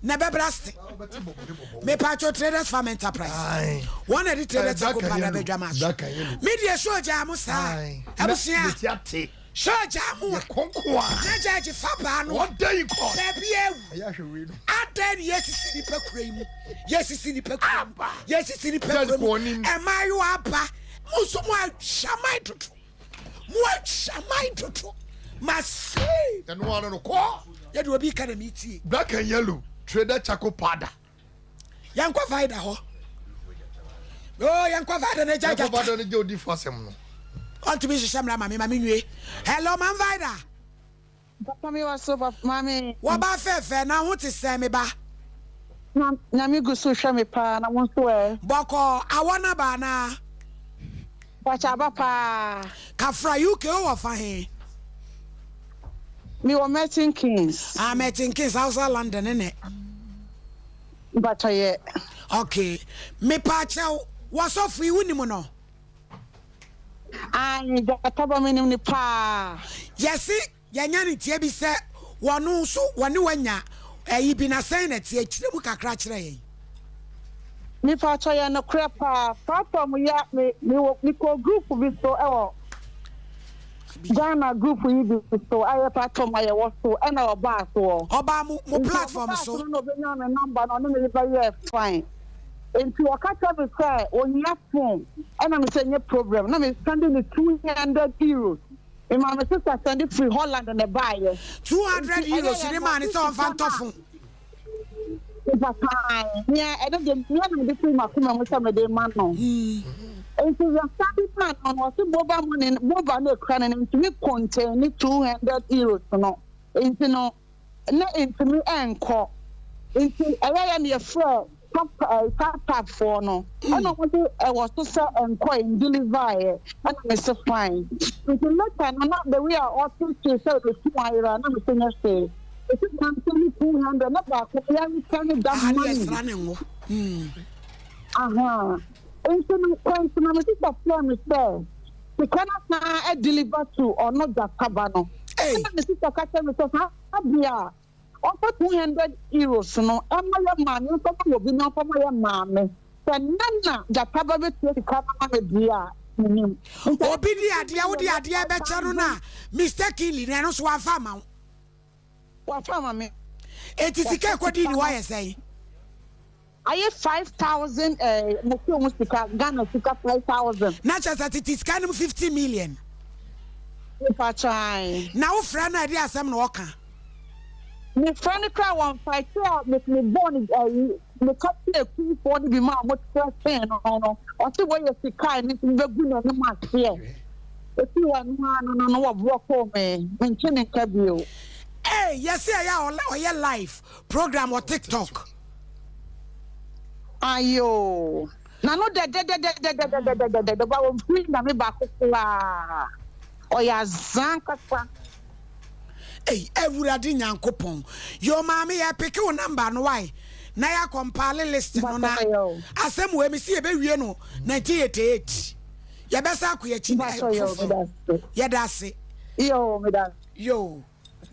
Na bebraste. Me pacho traders farm enterprise. One of the traders ko pada bedwamas. Media show jam sa. Abusia. Show jam konkoa. Jaji faba no. What day you call? Baby ewu. Aden yes ni pekura mu. Yes ni pekura. Yes ni pekura. Am I apa? Muso mo shamai tutu. Mo shamai tutu. Masi. And one no ko. Ya do obi kana meeting. Black and yellow. Trader Chaco Pada. Yankwa faida ho. Oh, yankwa faida na jaja. Yankwa faida na jodi fasem no. On to be shamra mami nwe. Hello man faida. Papa mi was so mami. Wa ba fefe na ho te se me ba. Na mi go so hwe me pa na won so e. Boko awona ba na. Pacha ba pa. Kafra UK o fa he. Mi were Meeting Kings. Meeting Kings outside London, innit? But okay. Me pacha was off we win no. I got a minimum ni pa. Yes, yanyani tie bi se wonu so woni wanya e bi na sen na tie kire mu kakra kire yen. Mi pacha ya no crepa platform ya me ko group bi so e Ghana group yi bi so aye platform aye wo so e na oba so oba mo platform so no be na number no me be fine enti o ka tell me say onya phone e na me say nye problem na me sending the 200 euros in my sister send it free Holland and the buy 200 euros ni man is on fantofu yeah I don't get me na me free ma kuma mo say me dey man no If you are starting plan on what Boba money, Boba no cranning into me contain 200 euros. No, into no, not into me and call into I am your friend. Top for no. I don't want to. I was to sell and coin deliver. And I'm so fine. If you look at not the way I ought to sell the 200. I'm saying say. If you can sell me 200, not back. We are selling that money. Into my sister plan is there. We cannot now deliver to or not that cabano. Hey, my sister catch me so Abia. Offer 200 euros. No, I'm my man. You come will be no for my mammy. Then none that probably take the dear. Obidia, dear, better na. Mr. Killy, and also one farmer. What farmer me? It is a cake. Why I say. I have 5,000 Ghana 5,000. Not just that it is kind of 50 million. If I try. Now, friend, idea some walker. My friend cry one fight with me born the copy of 40 be my much first pen or see where you see kind of the good on the mark here. If you are no walk home, maintaining cabio. Hey, yes, I your life program or TikTok. Ayo. Na no de ba wo free na me ba kokla. Oya zanka kwa. Hey, everybody nyankopon. Your mommy ya pick your number no why. Na ya compile list no na. Asem we me see e be wie no 1988. Ya be sa akwa chi na. Ya dase. Yo, me da. Yo,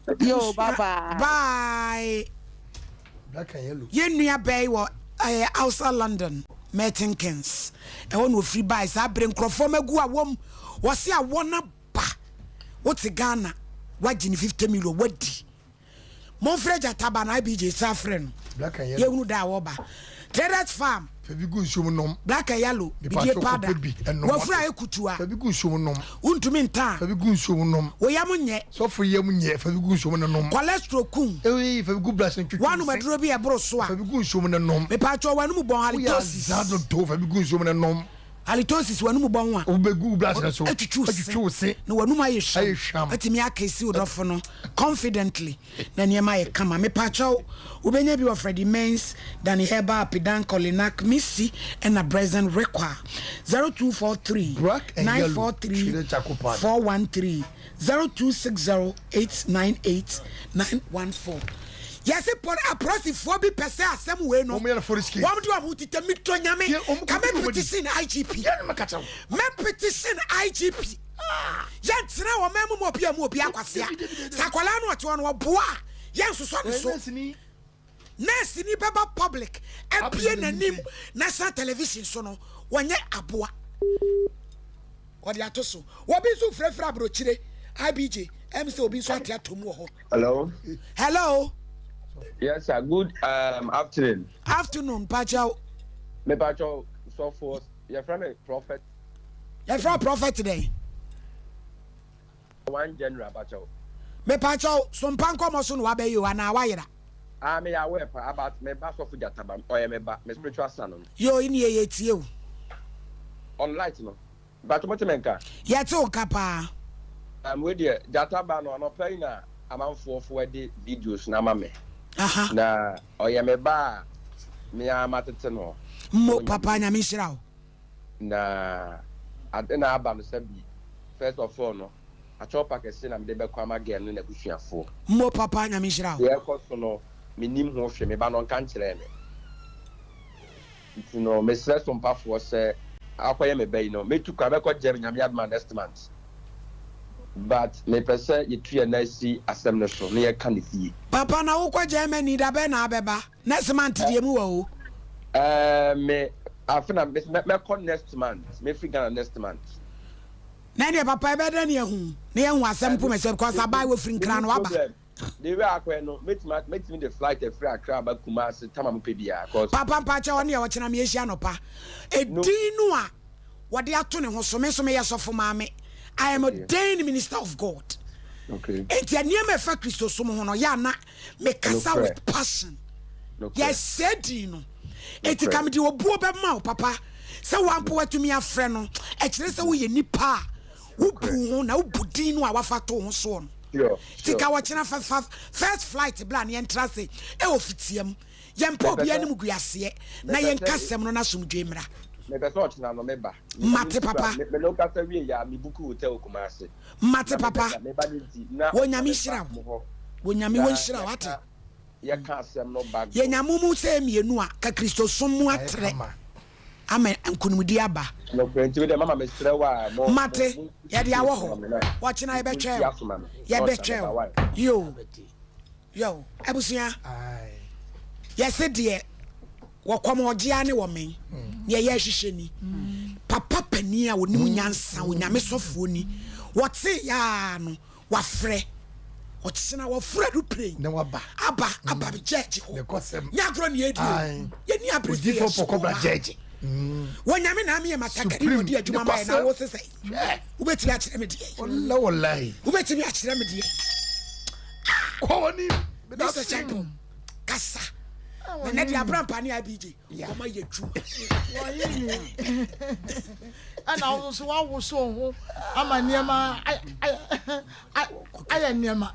bye bye. Bye. Black and yellow. Ye nua bay wo outside London, Meeting Kings. E won no free buy sa bre nkrofo magu a wom. Wo se a wona ba. What Ghana? Wagin 50 million wadi. Mon frère Jataba na BJ Safren. Black and Ye yellow. unu da wo ba. Traders farm. Febi gu nsumu nom. Black and yellow. Bidie pada. Wo fra ekutua. Febi gu nsumu nom. Untumi nta. Febi gu nsumu nom. Wo yam nye. So for yam nye febi gu nsumu nom. Cholesterol kun. Eh febi gu blas ntwitwi. Wanu maduro bi e bro so a. Febi gu nsumu nom. Me pa cho wanu mu bon halitosis. Zado do febi gu nsumu nom. Halitosis wanu mu bon wa. Obegu blas na so. Atwitwu se. Na wanu ma ye sham. Atimi akesi odofo no confidently. Na niema ye kama me pa cho ubenya bi wa Freddie Mens, Danny Heba, Pidan Colinac, Missy and a Brazen Requa 0243 943 413 0260 898 914. Yes, put a process for be per se asem we no. One do amuti temito nyame. Come petition IGP. Me petition IGP. Yantra wo memu mo bia akwasea. Sakwala no ato no boa. Yes, so nurse ni baba public apie nanim national television so no wonye aboa odi atoso obi so frefra brochire IBJ MC obi so atiatom ho. Hello. Yes sir, good afternoon Pachao. Me Pachao so for your friend prophet. Your friend prophet today. One general Pachao. Me Pachao Sompa Nkomo so no abeyo ana wayira. Me aware about me bass of Jataba or me spiritual son. Yo in ye tie on light no. But what menka? Yet o kapa. With the Jataba no pay na amount for the videos na mame. Aha. Na me ba me amatete mo papa nya mishirawo. Na adena aba no sabi. First of all no. A chop package na me de be kwama again na busuafo. Mo papa nya mishirawo. Ye koso no minim ho hwe me ba no kan kire me. No me stress on pa for say akoye me be no me tu kwa be ko jam nyame adman next month. But me pese ye tue na si asem no so me ye kan fie. Papa na wo kwa Germany da be na abeba. Next month die mu wa o. Me afina me call next month. Me free Ghana next month. Na ne papa e be da ne hu. Na ye hu asem pu me se because abai wo free nkran no aba. The way I no make me the flight a free Accra ba Kumasi tamam pe bia cause papa pacha woni e wo kina me ehia no pa edinu a wode ato ne ho so me yesofo maame I am a ordained minister of God. Okay. Enti aniema fa Kristo so mo ho no ya na me kasa with passion. Yes said you know. Enti kam di obuo be ma papa se wampo watumi afre no e kire se wo ye nipa wo bu ho na wo budin no a wafato ho so no. Tika wachina first flight bla ne entra se e ofitiam yempo bia ne muguase na yenkasem no na somdwemra me be so china no meba mate papa me no kasa wie ya me buku hotel Kumasi mate papa wonyame hira wate ye ka asem no bag ye nyamumu se mienu a ka Kristo som mu atre amen ankunumdi aba no kwenti we de mama me sere wa mo mate ye de awo ho wachina ye betwe yo abusia yes de wokomogia ne wo men ye ye hwehwe ni papa pani a woni munyansa wonyame sofo ni wote ya no wafre ochina wafre do pray na waba aba church ho nyagro ne edi ye ni abrisi for pokobra church wonyame na me matakari no di adwuma ma na wo sese ubeti a kire me die wallahi ubeti a kire me die kwani be da champion kasa na dia brampa ne IBJ oma ye tru ana wo so wa so ho ama niema aya niema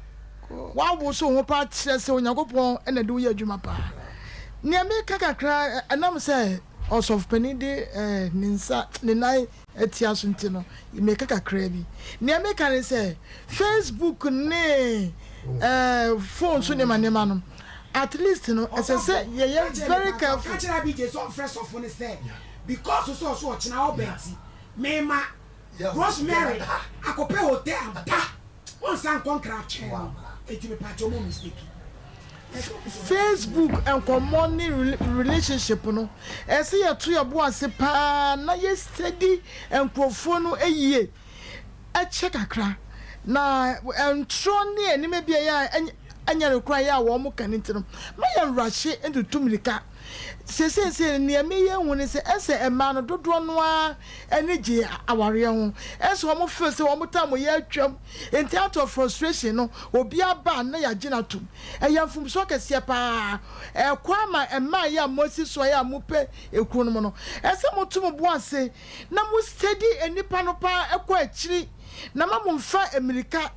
wa wo so ho pa kire se Onyankopon ena de wo ye adwuma pa niema kakakra anam se of penide ninsa ninai etiaso ntino me kakakra bi niema kan se Facebook ne phone so ne manema no at least you know as I say yeah very careful catch IBJ so fresh of one say because so ochina obenti mema Rosemary akope hotel da on san contract eti me pacho mo mistake Facebook and common relationship no ese ya to ya bo ase pa na ye steady and no eyie e check akra na entro ne ani me bia ya anya rekwa ya wo mo kan ntino ma ya rahye entutumrika sese ne me ye hu ne se ese ema no dodo no a energy aware ho ese wo mo feel se wo mo tam ye atwam enti out of frustration no obi aba na ya gina tum ya fum so kese pa kwa ma ema ya mosi so ya mupe ekru no no ese mo tum bo ase na mo steady enipa no pa ekwa akiri na ma mo mfa America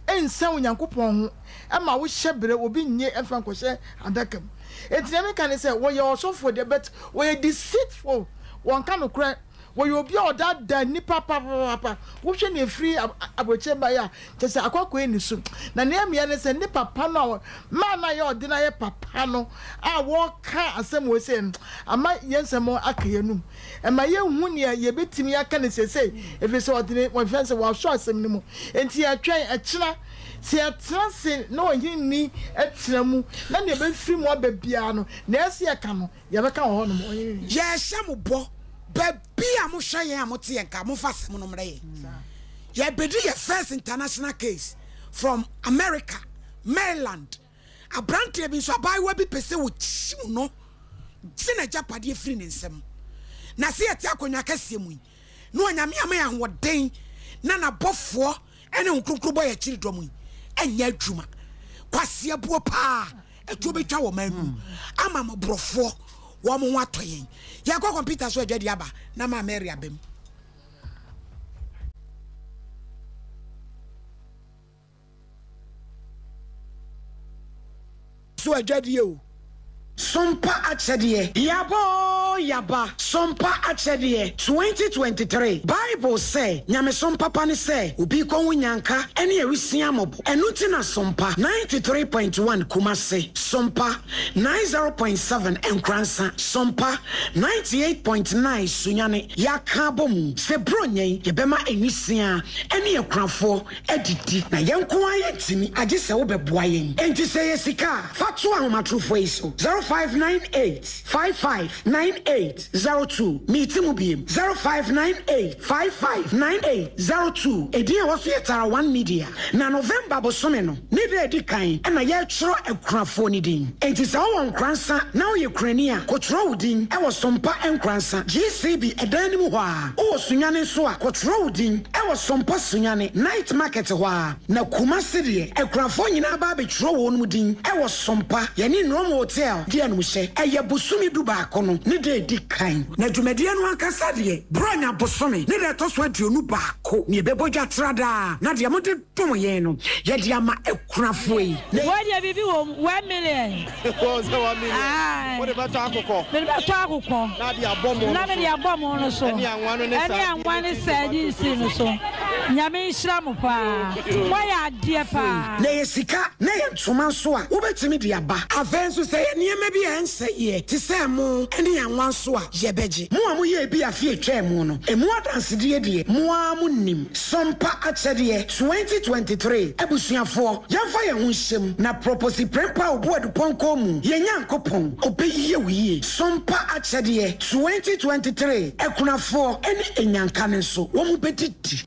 ensa Onyankopon ho ama wo hyebere obi nye emfa nkɔhye adakam enti me kan say wo ye osofo de bet wo ye deceitful won kan okra wo yo bi oda da ni papa wo hwe ne free aboche ba ya te se akwakoe ni so na ne amia ne se ne papa no ma na ye odi na ye papa no a wo ka asem wo se ama yensem akayenum e ma ye hu ne ye betimi aka ne sese efe se odi ne wo fense wo so asem ne mu enti atwen akira si atrase no yinni etramu na ne be firi mu ababia no na ese aka no ye be ka ho no ye hye bo baby amuhwe yen amote yen ka mo fasem no mre ye bedi ye first international case from America, Maryland. Abrante bi so abai wa bi pese wo chimu no sina japade free nsem na se yete akonya kase mu no anyame amaya hoden na bofo ene nkrukru boy akiri dom enya adwuma kwase abuo pa eto betwa wo manu ama mobrofo wo mo atoyen ya kwa computer so adwade aba na ma Mary abem so adwade o Sompa Achedie Yaba Sompa Achedie 2023 Bible say nyame sompa pani say obi ko wunyanka ene ewisia mobo enuti na Sompa 93.1 Kumase Sompa 90.7 Enkransa Sompa 98.9 Sunyane yaka bomu se bronyen yebema enisia ene ekranfo edidi na yenko ayetimi age se wo beboa yen enti se yesika fatu ahomatrofo iso 0598559802 meetimu biem 0598559802 ediya waso yetara 1 media na November bosome no ne de edikan na ye tworo ekurafo ni din enti sa wo nkransa na wo yekurania kotro wudin e wo Sompa Nkransa GCB edanimu ho a wo sunyane so a kotro wudin e wo Sompa sunyane night market ho a na Kumase de ekurafo nyina ba be tworo wo no din e wo Sompa yani Nrom hotel dia no hye eye bosumi du ba kono ne de edikan na dwumadie no ankasa de bronya bosumi ne de to so aduonu ba ko ne bebodwa trada na de amode dum ye no ye de ama ekurafo yi wo de bibi wo 1 million ko se 1 million wo de ba to akoko na de abomo no so eni anwa ne sadi si no so nyame nhira mo pa wo ya de pa na yesika na ye ntoma so a wo betimi de aba avenso se niema bi ense ye ti se mo ene anwa so a ye beje mo amu ye bi afie twa mu no emu adanse de mo amu nim Sompa Achedie 2023 abusuafo yamfa ye ho hyem na propose prepa obuadu ponko mu ye nyankopon obeyiye wiye Sompa Achedie 2023 ekunafo ene enyanka ne so wo mu bedidi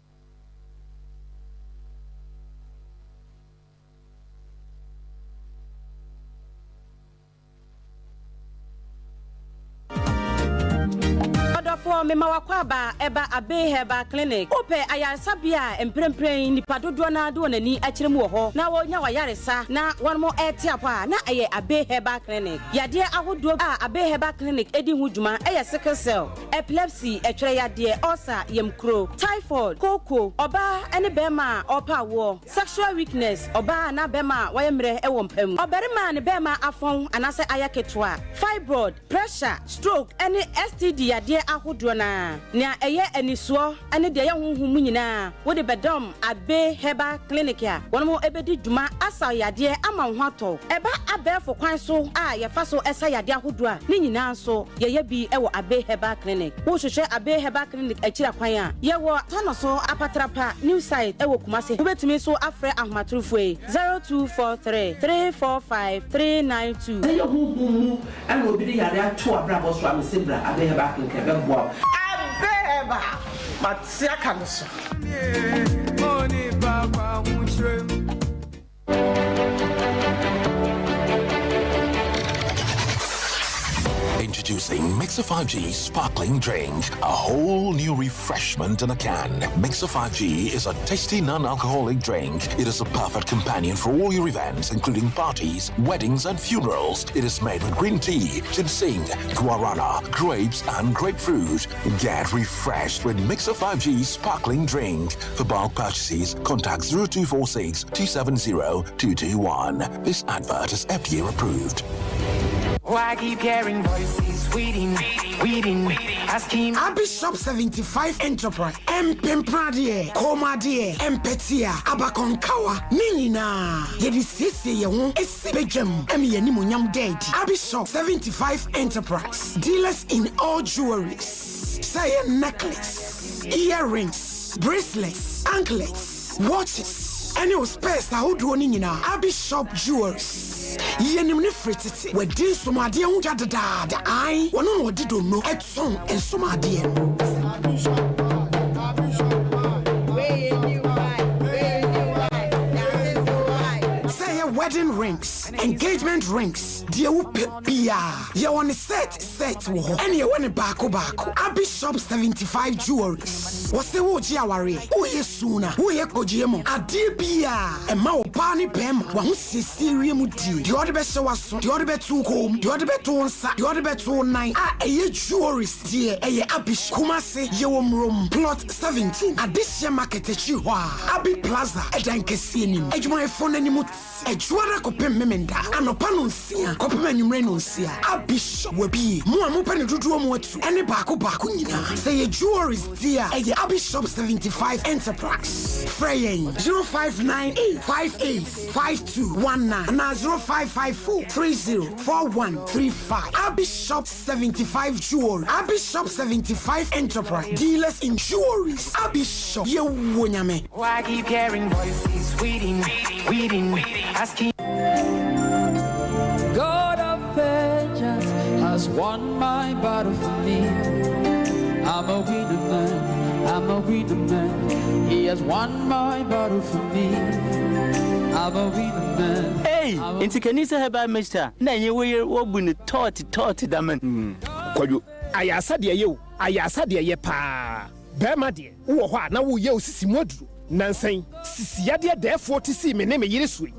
for me mawakwaba eba abe heba clinic ope ayarsabia emprempren nipa dodo na do nani akiremu ho na wonya wayaresa na one more etiapa na aye abe heba clinic yade ahodo a abe heba clinic edi huduma eye sickle cell epilepsy etwere yade ulcer yemkro typhoid koko oba ene bema opa wo sexual weakness oba na bema wayemre ewo mpam oberima ne bema afon anase ayaketwa fibroid pressure stroke ene STD yade ahodo na eye eniso ene de ye honhum nyina wo de bedom abe heba clinic ya wono ebedi dwuma asa yade ama ho ato eba abefo kwan so a ye fa so esa yade ahodo a ni nyina so ye bi ewo abe heba clinic wo hwehwe abe heba clinic akira kwan a ye wo tano so apatrapa new site ewo Kumase wo betimi so afre ahomatrofo 0243 345 392 ye honhum ene obi de yade ato abrabo so amesebra abe heba clinic ebebo abeba matsia kanso oni baba mushre. Introducing Mixer 5G Sparkling Drink, a whole new refreshment in a can. Mixer 5G is a tasty non-alcoholic drink. It is a perfect companion for all your events, including parties, weddings, and funerals. It is made with green tea, ginseng, guarana, grapes, and grapefruit. Get refreshed with Mixer 5G Sparkling Drink. For bulk purchases, contact 0246 270 221. This advert is FDA approved. Why keep hearing voices? Bishop 75 Enterprise, Mpemprade, Komade, Empetia, Abakonkawa, Ninina, Yedisisi, Esibejam, Emianimunyam Dead. Bishop 75 Enterprise, dealers in all jewelries, say necklace, earrings, bracelets, anklets, watches, and your spares are all doing in our Bishop jewelries. Yenim frititi we di somade hu jadada ai wono no di do no etson en somade say wedding rings, engagement rings, dear pia ye on set wo ho ene ye woni baako Bishop 75 jewelries wo se wo ji aware wo ye suna wo ye koje mo ade bia e ma wo ba ni pem wa ho sisirie mu di de ode be se waso de ode be tu kom de ode be tu nsa de ode be tu nine ye jewelries die ye Abish Kumase ye wo mrom plot 17 adisia market chi ho Abi Plaza edankesi nim ejuma efo nani mu ejuara kopem memenda anopa no nsia kopem anwumre no nsia Abish wabi mu amopa ne duduo mu atu ene baako nyina say ye jewelries dia ye Bishop 75 Enterprise Freyen 0598585219 and 0554304135 Bishop 75 Jewelry Bishop 75 Enterprise dealers in jewelries Bishop ye wonyame. Why keep hearing voices weeding asking God of vengeance has won my battle for me. I'm a winner man, he has won my battle for me. I'm a winner man. Hey, into Kanisa Heba Mister, Nanny, we're going to taught the man. Koyu, I said you, ye pa. Bema dear, what now will you see Modru? Nancy, Sisiadia, therefore to see me name a year sweet.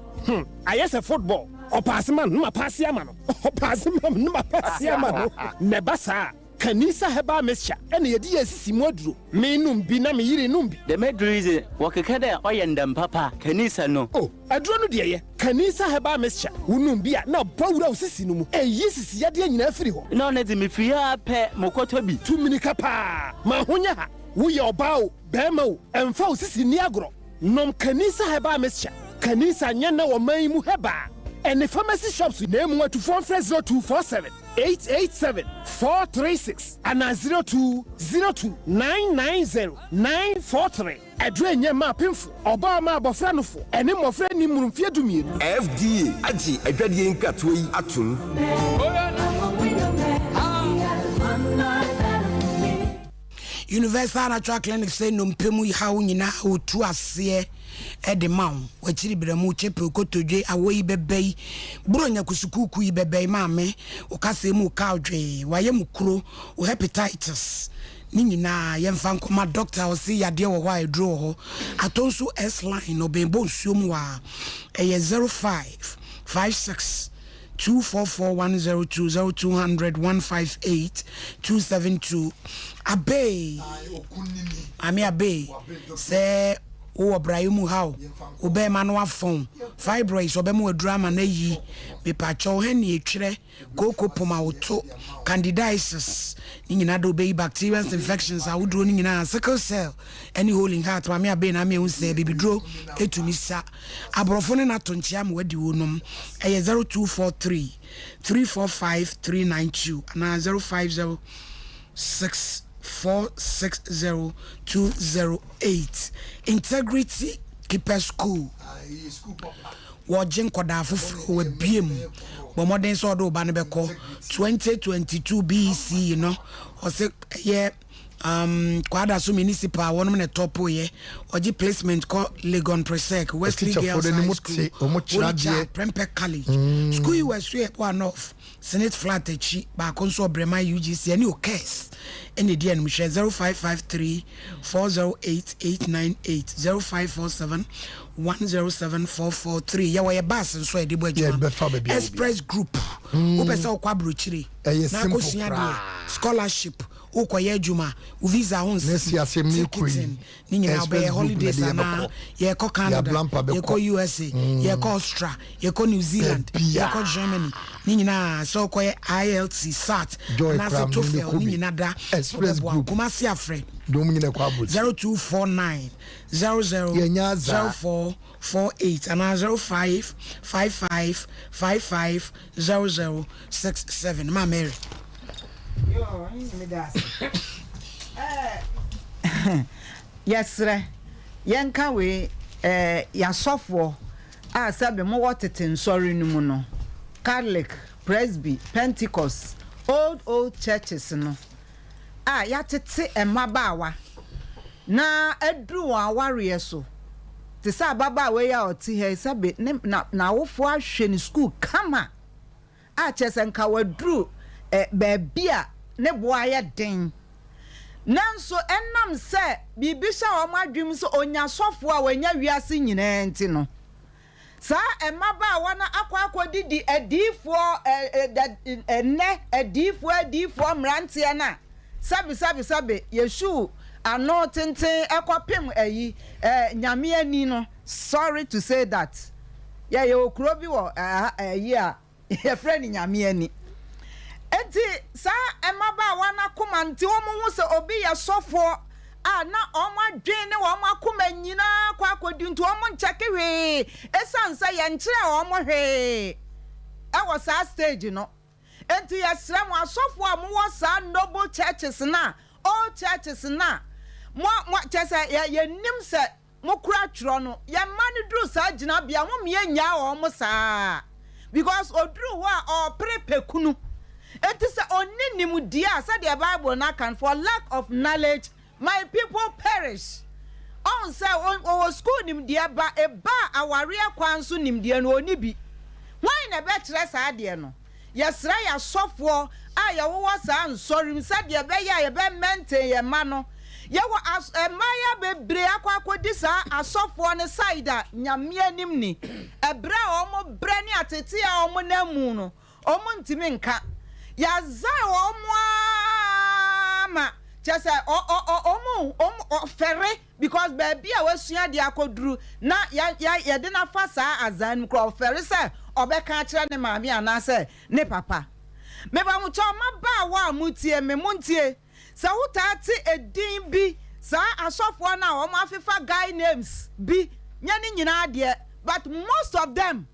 I a football. O passman, no passiamano. O passman, no passiamano. Nebasa. Kanisa Heba Mesha, and the idea is Simodru. Menum binami yiri numbi. The medru is Wakakada Oyandam Papa, Kanisa no. Oh, I don't know, dear. Kanisa Heba Mesha, Unumbia, now Paula Sissinum, and yes, is Yadian in every home. No, let me free up, Mokotobi, 2 minutes capa, Mahonya, we are bow, Bemo, and Fausis in Niagro. Nom Kanisa Heba Mesha, Kanisa Nyana or Maimu Heba. And the pharmacy shops with name 124 887 436 and 0202 990 943. Adre nyama pimfo Obama bofranofo ene mofra ni murumfie dumie FDA aji adwade nkatoi atum. Universal Natural Clinic say no mpemu hawo nyina otu ase e de mawo wachiri bremu chepe okotodwe awoyi bebei bronya kusukuku yi bebei maame okase mu ka odwe waye mukuro o hepatitis ni nyina yemfa nkoma doctor o si yade wo hwa edro ho atonso S line obembo nsuom wa eye 0556 2441020 200 158 272 Abe Ami Abe say o Ibrahim how obe ma no afon fibroids obemu drama na yi me pacho he ne etwere koko poma woto candidiasis ni nyina do be bacterial infections awodro ni nyina sickle cell any hole in heart ma me Abe na me hu say bibidro etumi sa abrofo ne na tonchia ma wadi wonom eye 0243 345 392 and 050 460-208 Integrity Keeper School. Wajin koda fufuru we biem. But modern so do banebeko 2022 BC, you know. Or say yeah kwada so municipal one na top ye oji placement called Legon Presec Wesley Girls High School Prempeh College school you was one of Senate flat echi ba konso Brema UGC any case any dia no share 0553 408 898 0547 107443 ya wa bus nso e de bo adwuma Express Group wo pese okwa brochire na ko sua de scholarship ukoye adwuma u visa ho nsi asem ni koyi ni nyina be holidays na ye ko Canada ye ko USA ye ko Australia ye ko New Zealand ye ko Germany ni nyina so koye IELTS SAT na so TOEFL ni nyina da express group kuma si afre dom nyina kwa abot 0249 000448 and 0555550067 ma Mary yo me das yes re yenka we ya sofo a sabe mo wotete nsori nu mu no Catholic Presby Pentecost old churches no ya tete emabawa na edru aware so te sa baba we ya oti he sabe na wofo ahwe ni school kama a chese nka wadru baabia ne boa ya den nanso enam se bibisha o madwim so onya sofo a wanya wiase nyina nti no sa emaba wana akwa didi adifo adifo mrantie na sabe yesu ano tenten ekopem ayi nyame ani no sorry to say that ye okuro bi wo ayi a ye friend nyame ani enti sa emaba wana komanti wo mu se obi ya sofo na ọmọ adwen ne ọmọ akoma nyina kwa akodi nto ọmọ ncheke hwe esansa ye nkyere ọmọ hwe ewo sa stage no enti yesra mo asofo a mo wo sa noble churches na all churches na mo chese ye nim se mo kura twro no ye manu dru sa gina bia mo me nya ọmọ sa because odru ho a prepekunu enti se oninim dia sa the Bible na kan for lack of knowledge my people perish. On say on school nim dia ba aware kwanso nim dia no oni bi. Why na be kire sa de no? Yesra ya sofo a ye wo sa nsorim sa de be ye be maintain ye ma no. Ye wo emaya bebre akodi sa asofo ne side a nyame anim ni. Ebra omo bre ni atete a omo na mu no. Omo ntimi nka. Ya za omo ama just ferry because baby a wasua de akoduru na ya de na fa sa azan kro ferry say obeka kire ne maami anase ne papa me ba mu choma ba wa mutie me muntie sa hutati edin bi sa asofo na o ma fifa guy names bi nya ni nyina de but most of them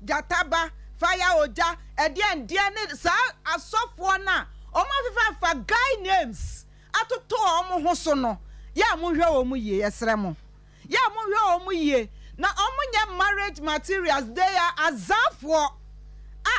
jataba fire oja edien ne sa asofo na o ma fifa guy names atoto omo ho so no ya mo hwe omo ye yesre mo ya mo hwe omo ye na omo nya marriage materials they are azafo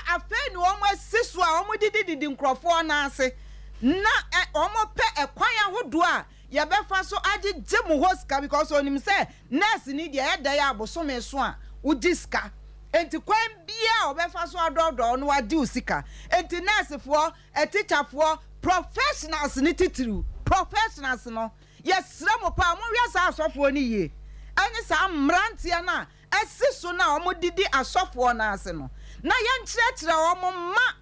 afeni omo asiso a omo didi nkrofo na ase na omo pe ekwan ahodo a ye befa so agege mo hoska because onim say nurse ni dia ye da ya abosome so a udiska enti kwan bia obefa so adodo no ade usika enti nurse fo teacher fo professionals ni titru professionals no yesra mo pa mo wi asa asofo ni ye ani sa mrantia na asiso na omo didi asofo na ase no na ye nkyerɛkyerɛ omo ma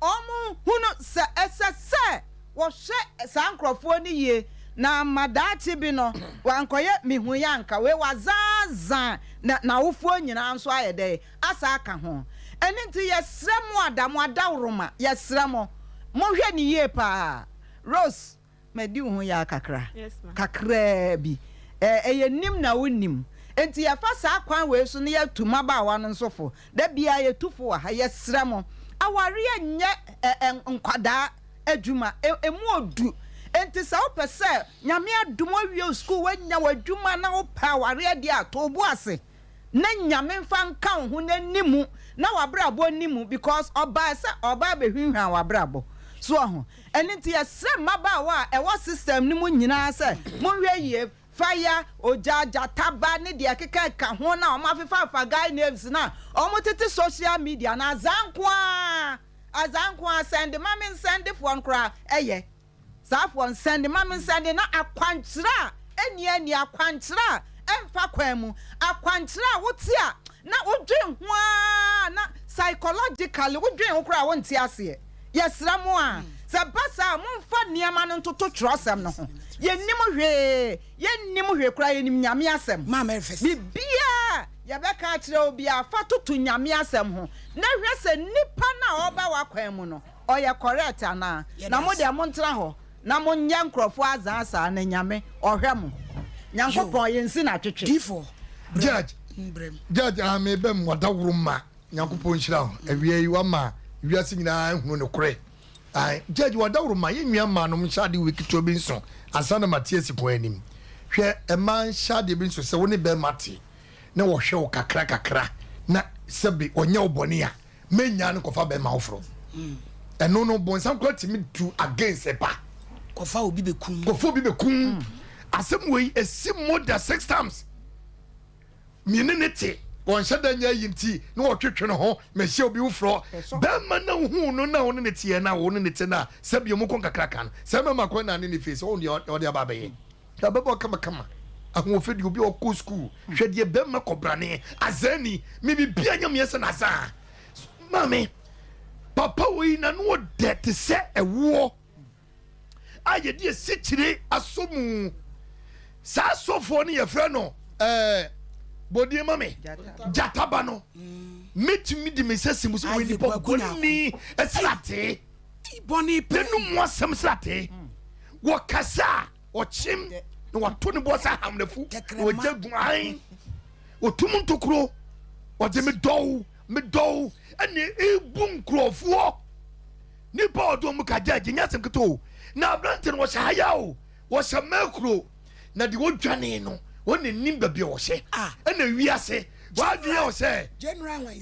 omo hunu se esese wo hwe sa nkrofo ni ye na madachi bi no wankoye mihu yanka we wazaza na wofo nyina nso ayede asa aka ho eni nti yesra mo adamu adawroma yesra mo hwe ni ye pa Rose medi hu ya kakra kakra bi eye nim na wonim enti ya fa sa kwan we so ne ya tuma ba wa no nsofo da bia ye tufo ha yesra mo aware nye nkwada adwuma emu odu enti sa wo pese nyame adom awie school wanya wadwuma na wo pa aware de atobo ase na nyame mfa nka ho na nimu na wabrabo nimu because oba se oba behwinhwa wabrabo so ho enti yesre mabawa e wo system ni mu nyina se monhwe yie fire ojaja taba ne de akeka ka ho na o mafefa guy names na o motete social media na azankwa send mama send phone kra eye sa phone send mama send na akwankyira eni akwankyira emfa kwan mu akwankyira wotia na wodwen ho na psychologically wodwen ho kra wonti ase yesra mo a se basa momfa niema no ntoto trosem no ho yennim hwe kura yenim nyame asem ma manifest bibia ya beka kire obi afa toto nyame asem ho na hwe se nipa na oba wakwan mu no oye correct ana na mo de montra ho na mo nya nkrofo azasa na nyame ohwe mo nyankopon yensi na twetwe difo judge amebem wadawruma nyankopon hira ho awie yi wama wiase nyina hunu ne kore ai judge wadawruma yenwia ma no mshade wikito bi nso asana matias ko anim hwe e man shade bi nso se woni be mate na wo hwe wo kakra na sebi onye obone a menya ne kofa be ma ofro eno no bonsam ko timi do against epa kofa obi bekum asem we esi more than 6 times minute won shada nya yinti na wo twetwe no ho mehye obi ufro be ma na hu no na won ne tie na won ne tie na sebi mu kon kakra kan se ma makon na ne face won de ababaye ya bebo kama ahun ofedi obi o ko school hwede be ma kobrane azani me bibia nya me yesa na za mame papa we na no de te se ewo aye de sikire asomu sa sofo ne ye frɛ no bodi mame jataba no metumi di mesese muso we ni boni eslate boni pe no mo asem slate wo kasa o chim no wato ne bosa hamlefu wo jaguan o tumu ntokro o de me do ene ebum krofo ni pa odo mu ka jaji nyasem keto na abranten wo shaya wo shamakro na di wo dwane no woni nimba bi wo hye ena wiase wa dwe wo se general one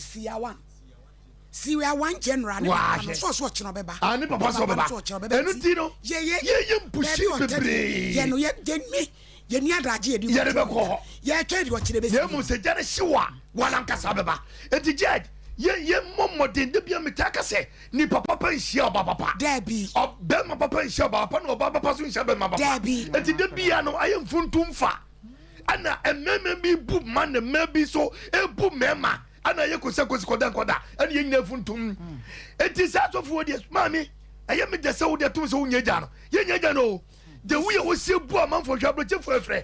see we are one general ne so chino beba ani papa so beba enu ti no ye mpushi bebre ye no ye ni adaje ye di ye be ko ye twedi wo kire be ye mu se jare hyewa wana nkasa beba enti judge ye momodin de bia metaka se ni papa nhia papa debi be ma papa nhia papa no papa so nhia be ma papa debi enti de bia no ayemfuntumfa ana ememe bi bu man na maybe so ebu mema ana ye kosa koda ana ye nyina funtum enti sa so fu odi mami aye me de se wo de tum so nya gya no ye nya gya no de wo ye wo se bu amanfo hwa bro chefu efre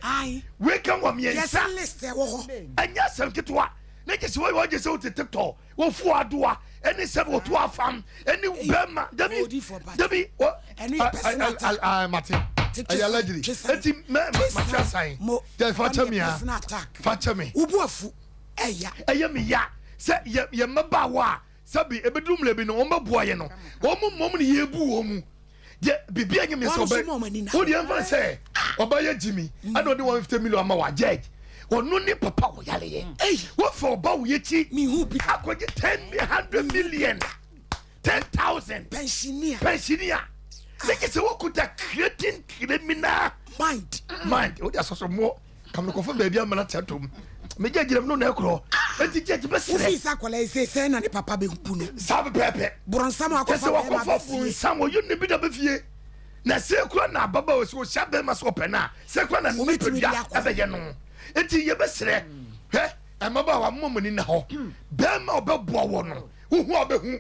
we kan wa me yensa list e wo ho anya sam kitwa na je se wo je se wo TikTok wo fu adoa eni se wo to afam eni bema dabi eni personal Martin ayalagiri enti ma sign de facha me ubuafu eya me ya se ye maba wa sabi ebedum le bi no ombaboa ye no omum ne yebu omu je bibia nyeme so be wo de emfa se obaye jimi ana ode 150 million ama wa judge onu ni papa wo yale ye wo for ba wo yechi mi hu bi akoje 100 million 10,000 pensioner like say wo could creating criminal mind wo dia so mo kam no kofo baby amana chatom me jejire no na ekro enti jeje be sere wo fisa kwala ese na ne papa be hu no sabe pepe bronsam akofo fu sam you ne bi da be fie na se kro na baba wo so shabe ma so pena se kro na ne pebia abeye no enti ye be sere he amaba wa momoni na ho be ma obeboa wo no hu obehu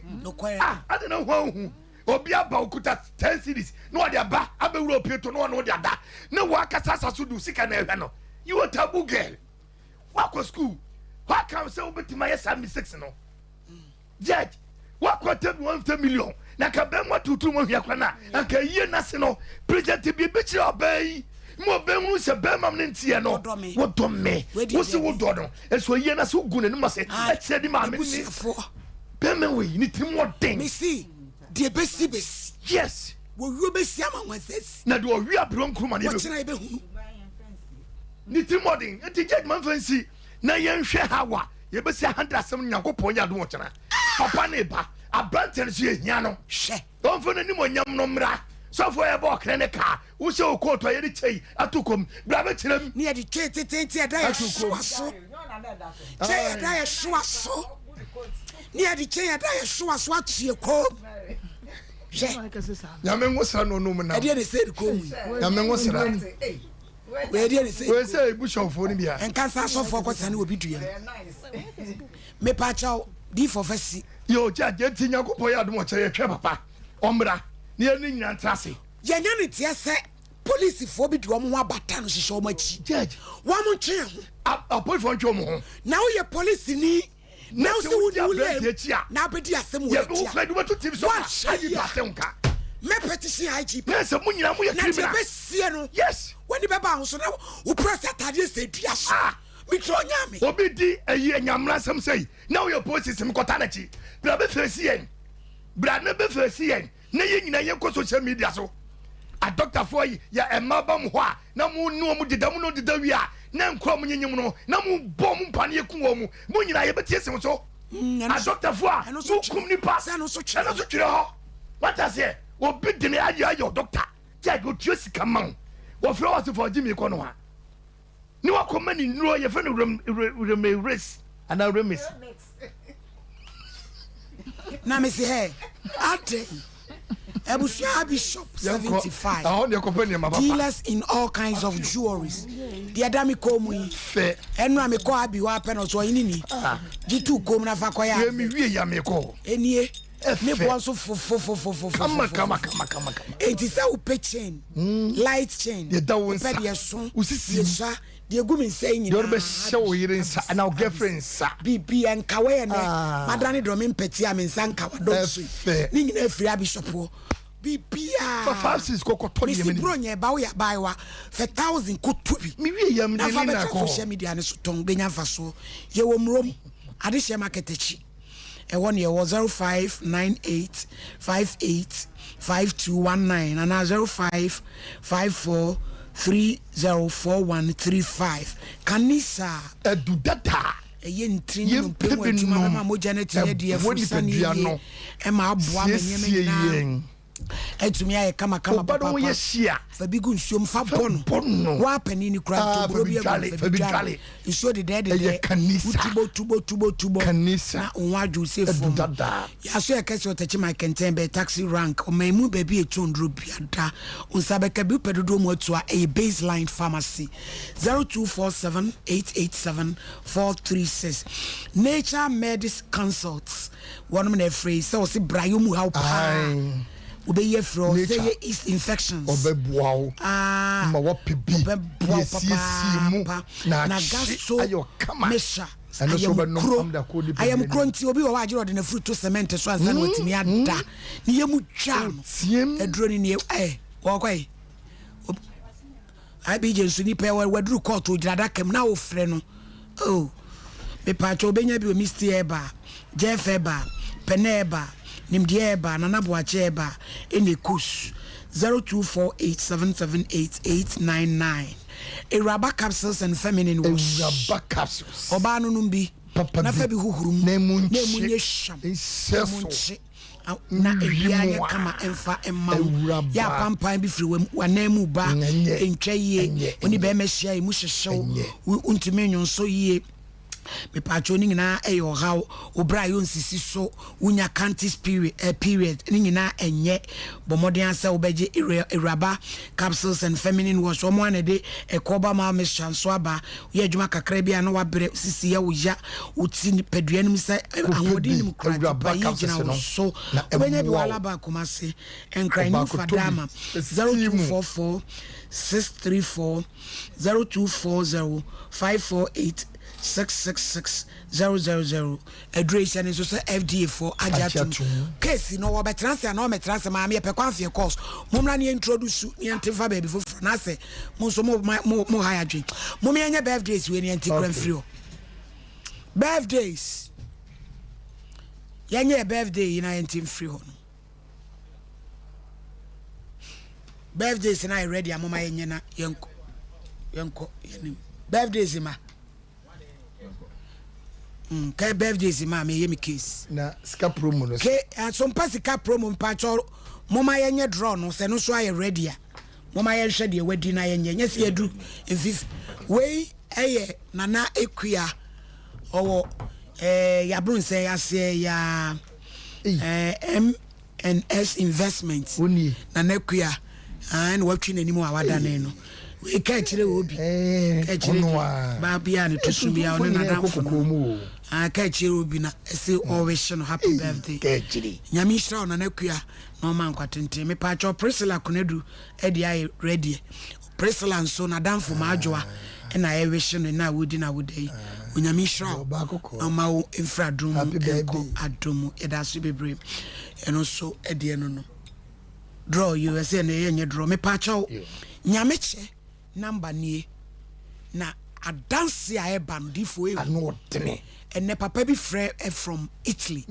ade na hu obi aba okuta 10 cities no ade aba abewuro pieto no ode ada na wa kasasa so du sika na ehwe no you a taboo girl wa ko school wa come say obetima yes 76 no judge wa ko 150 million na ka be mo tutu mo hia kwa na aka yie na se no president bi be chira obai mo be hu se be mam ne ntie no wo do me wo se wo do no eso yie na so gu ne no se e che di ma me ni be me we ni ti mo den me see de besi yes wo wi besi ama wansesi na de wo wi abron kruma ne be wo chira be hu ni ti modern enti judge man fancy na yen hwe hawa ye besi 100 asem nyankopon ya do wo chira papa ne ba abranten so ye hia no hwe don fo ni mo nyam no mra so fo ye ba okre ne ka wo se o koto ye ri chei atukom bra be chiram ni ye di tete ada ya so che ada ya so ni ye di che ada ya so atie ko nyame ngosra no no mu na e de se di ko mu nyame ngosra we de se we say bishop fo ni bia en kansa so fo ko sane obi dua me pa chao di for fasi yo ja je ti nyakopon ya do mo che ye hwe papa omra ni eni nyina ntrase yenya ne tie se police fo bi de omo abata no hihye omo achi judge wa mo twe a police fo ntwe mo ho na wo ye police ni na wo se wo le na bedi asem wo ya wo fa du to tv so ayi ba se nka me petition IGP yes mo nyina mo ye criminal na be sie no yes wani be ba ho so na wo press atade se dua so mi tro nya me obi di ayi enyamra sam sei na wo ye police sim kota na chi bra be fesi yen bra na be fesi yen na ye nyina ye ko social media so a doctor for ya emaba mo ho a na mo nu mo deda mo no deda wi a na nkro mo nyenyem no na mo bom mpane ye ku wo mo mo nyina ye betie sim so a doctor for a no kum ni pass no so twere ho what I say obi de ne ayo doctor ja go tio sika man wo fro was for Jimmy ko no ha ni wa komani nuro ye fe no rem race ana remis na me se he ate Ebusia Bishop 75 dealers in all kinds of jewelries the adami komu fe enu ameko abi wa pe no so yin ni jitu kom na fa koya ye mi wie ya me ko enie ne bo so fo kama enti sa wo pe chain light chain ye da won pe de so usisi sa de gu mi say yin your be show yire nsa na girlfriend sa bibi enkawe ne madani do me mpeti am nsa nkawa do so ni nyina afiri abishopo bibia for 5-6 kokoto de me bro nye ba wo ya bai wa for 1000 kotu bi mi wie yam de ni na ko social media ne so ton benya fa so ye wo mrom ade hye market achi e won ye wo 0598585219 and 0554304135 kanisa edudata eye ntrini no pemu adwuma ma mo janet ne de afusani e ma aboa manyeme na etumi aye kama papa fa bigu nsuom fa bono wa pani ni kra to bro bia fa bidwale nsuo de de tubo kanisa na onwaju se fom ya so e kese otachi my kenten be taxi rank o memu ba bi etondro biada unsabe ka bi pedodo mu atua a baseline pharmacy 0247887436 nature medicine consults one of the phrase so se brayo mu how pa obeye fro say is infections obebuawo ma wo pebi yesiesimu na gaso ayo kama mesha ana so be no amda ko di ayam kronti obi wo agiro de na fruit cement so ansa na watimi ada ni yemu twa edro ni wo kwai abi jensu ni pe waduru court ojirada kam na wo frɛ no oh me pa cho obenya bi o misti eba jeff eba peneba nimdieba nanaboacheba enekus 0248778899 eraba capsules and feminine wash eraba capsules oba no numbi na fa bi huhurum na munye sham seso na ebianya kama emfa emma ya pampan bi firi wanamu ba entwa yie oni be mehia emu hyehyew untime nyonso yie me pacho ni nyina eyo haw obra yo nsisi so unya cantis period ni nyina enye bomoden asa obeje eraba capsules and feminine wash omo anede ekoba ma me chanso aba ye adwuma kakra bia na wabre sisi ya wuya uti ni pedua nim se ahodi nim kura ba yi gina so obenya bi wala ba komase enkra ni fadama 0244 634 0240 548 666 address and so FDA for Ajatu case no wa betrans na o metrans ma me pe kwanfie course momra ne introduce ne antifa baby for na say mo so mo high adwen mo me anya birthdays we ne antikran free birthdays yanya birthday in antim free ho birthdays na ready amoma yenye na yenko yenim birthdays ma kai birthdays ma me yemi case na ska promo no ke Sompa sika promo mpacho moma yenye draw no se no so aye ready a moma ye hwe de wadi na yenye nya se adu enfif we eye nana ekua owo ya brun se ya se ya M&S investments oni nana ekua and watching anymore awada ne no we ka chire obi ka chire ba bia ne to so bia one na damfo ka chire obi na say all wish no happy birthday ka chire nyame hira ona na kua no man kwatente me pa cho Priscilla Konadu e dia ready Priscilla nso na damfo ma adwoa e na e wish no na wodi na wodai onyame hira ama wo infradrum ko adomu e da so bebre eno so e de no draw USA na yenye draw me pa cho nyame che number nie na adanse a ebandifo e ano tene enne papa bi frɛ from Italy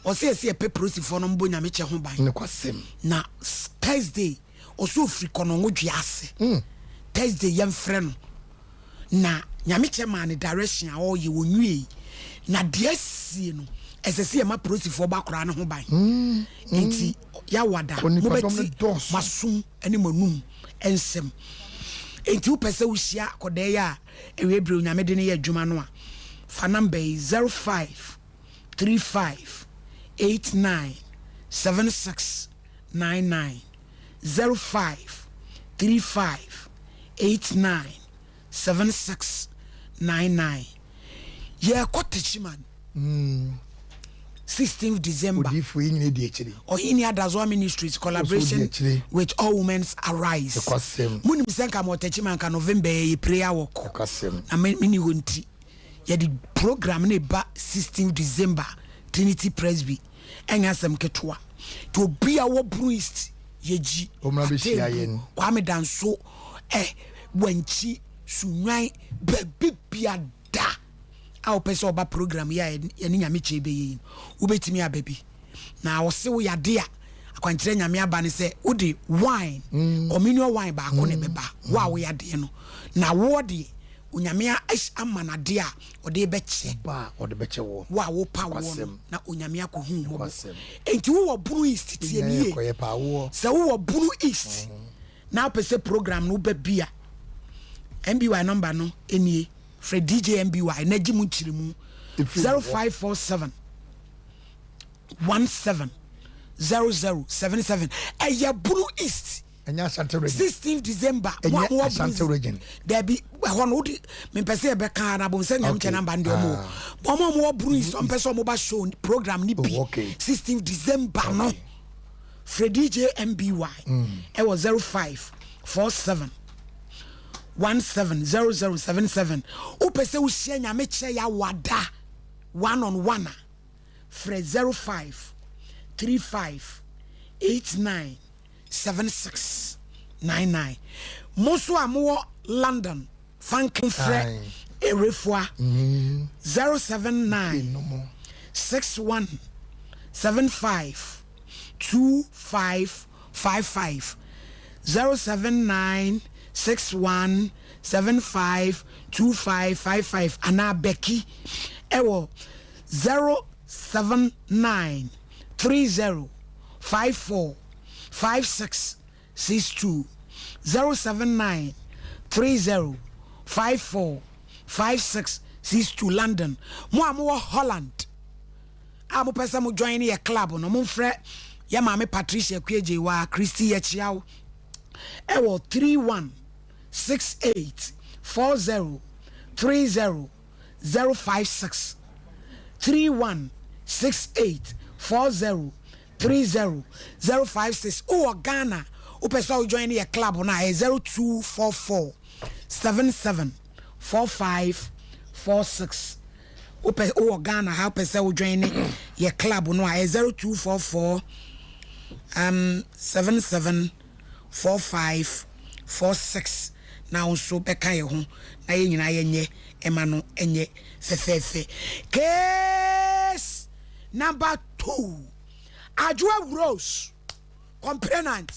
o se e peprosi fo no mbo nyame che ho ban ne kwasem na Thursday o so free kono ngudwe ase Thursday yem frɛ no na nyame che man direction a o ye wonwie na de asie no esese ma prosi fo ba kora ne ho ban enti ya wada mo beti masum ene manum ensem enti wo pese wo hia koda ya ewe bre onyame de ne ya adwuma no a fa number 0535897699 0535897699 ye kotechiman 16th December. Ohini Adazwa Ministries collaboration with All Women's Arise. Muni misenka motechiman ka November ye prayer walk. Na mini wonti. Ye di program ne ba 16th December Trinity Presby. Enya sem ketwa. To be our priest yeji. Kwame danso wenchi sunwai bebia da. Our person ba program ya ni nyame chebe yi ubetimi ababi na wo se wo ya de a akwankyere nyame aba ne se wo de wine communion wine ba ko ne beba wo ya de no na wo de onyame ama na de a wo de beche ba wo de beche wo wo pa wo na onyame akohu wo enti wo bunu east tie ni ye se wo bunu east na pese program no ba bia MBY number no enie for DJ MBY Neji Munchirimu 0547 170077 Ayaburu East 16th December there be one would me pese be kan na bom se nyam che number ndi omo mo buru East on pese omo ba show program ni bi 16th December no for DJ MBY it was 0547 170077 upese wo hia nyame che ya wada 1-on-1 fre 0535897699 moso amo London fankin fre erefua 079 61752555 079 61752555 ana Becky ewo 07930545662 07930545662 London mo amo Holland amo pesa mo join ye club no mo frɛ ya maame Patricia Kweje wa Christy Yachiao ewo 3168403056 3168403056 o Ghana o pesa o join your club na 0244 774546 o Ghana how pesa o join your club no 0244 774546 now so beka ye ho na ye nyina ye nye ema no enye fefefe case number 2 Ajwa Rose complainant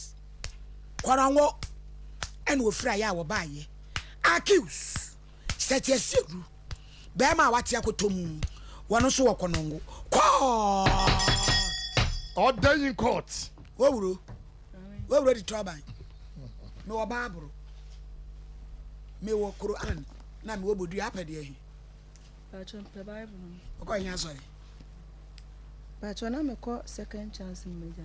kwaranwo en wo fra ya wo baaye accuse setesiru be ma wate akotomu wono so wokonongo kwa order in court wowuro di turbine me wo Bible me wo Quran na me wo bodu apede ehi Patron the Bible ko nya sorry Patron na me ko second chance meja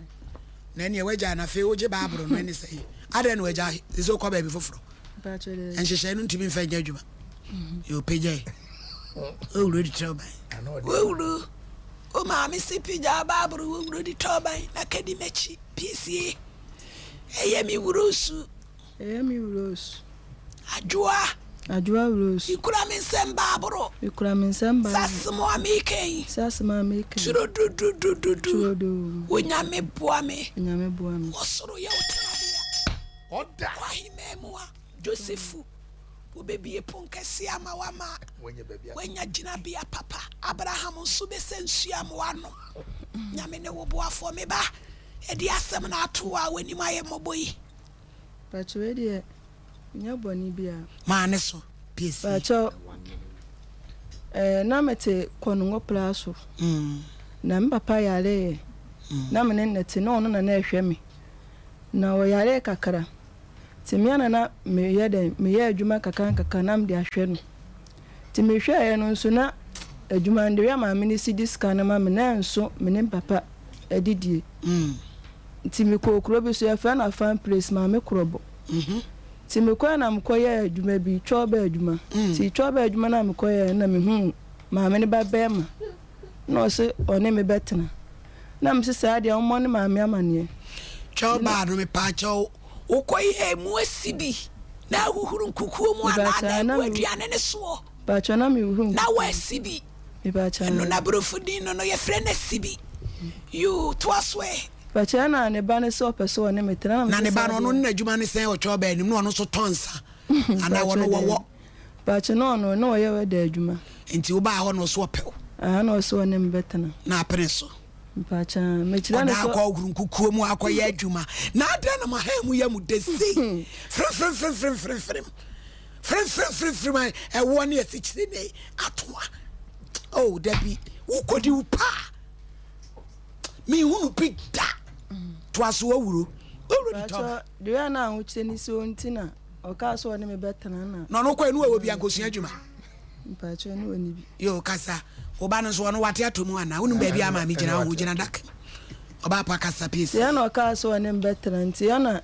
na ne weja na fe oje Bible no ni sei ade na weja iso ko ba bi foforo And she said, "Don't even find judgment. You pay jay. Oh, ready trouble. I know. Oh, mammy, see Pija Babu, ready trouble. Academic PCA. Ayami Urusu. Ayami Urus. Ajua Urus. You could have been some Barbaro. You could have been some Sassamo making. Sassama making. Do. When you may boame. What's so your Oda. Why memoir? Joseph. Baby a punkasia mawama. When you jina be a papa. Abraham sube sensiam wano. Yamene woboa for me ba. Edi asem na atoa wani ma ye moboyi. Pacho edi nya boni bia. Ma ne so. PC. Pacho na mete konungo plaso. Na mpapa yale. Na mene nete no no na ehwe me. Na wo yale kakara. Timiana na me adwuma kaka nam de ahwe no. Timi hwe no nso na adwuma nde ya ma me ni sidis kana ma me na nso me ne papa adidie. Timi ko kro bi so ya fa na fan place ma me krobo. Timi ko na mkoye adwuma bi choba adwuma. Ti choba adwuma na mkoye na me hu ma me ne ba bema. No se one me betena. Na me se ade o mo ne ma me amane. Choba no me pa cho ukoye mu asibi na huhuru nkukuo mu ana na aduane ne so. Pacho na me huhuru. Na wa asibi. Me pacho. No na brofudi no ye frɛ na asibi. You twaswe. Pacho na ne ba ne so peso ne metena na ne ba no na adwuma ne sɛ o choba anim no so tonsa. Ana wo no wo. Pacho no ye we da adwuma. Enti wo ba ho no so opɛw. No so ne mbetena. Na apere so. Pacha mechira ne so akwa nkukuo mu akoye adwuma na ada na mahamu ya mu desi frem ewo ne asichire ne atoa oh dabi ukodi upa mi hunu pigda to aso awuro Pacha de ya na ahukire ni so ntina o ka so ne me betena na no kwa enu awo bi ankosua adwuma Pacha ne oni bi yo kasa oba no so no wate atomu ana wonu ba bia ma me gina ho gina dak oba pa kasa piece ya no ka so ne better nti ya na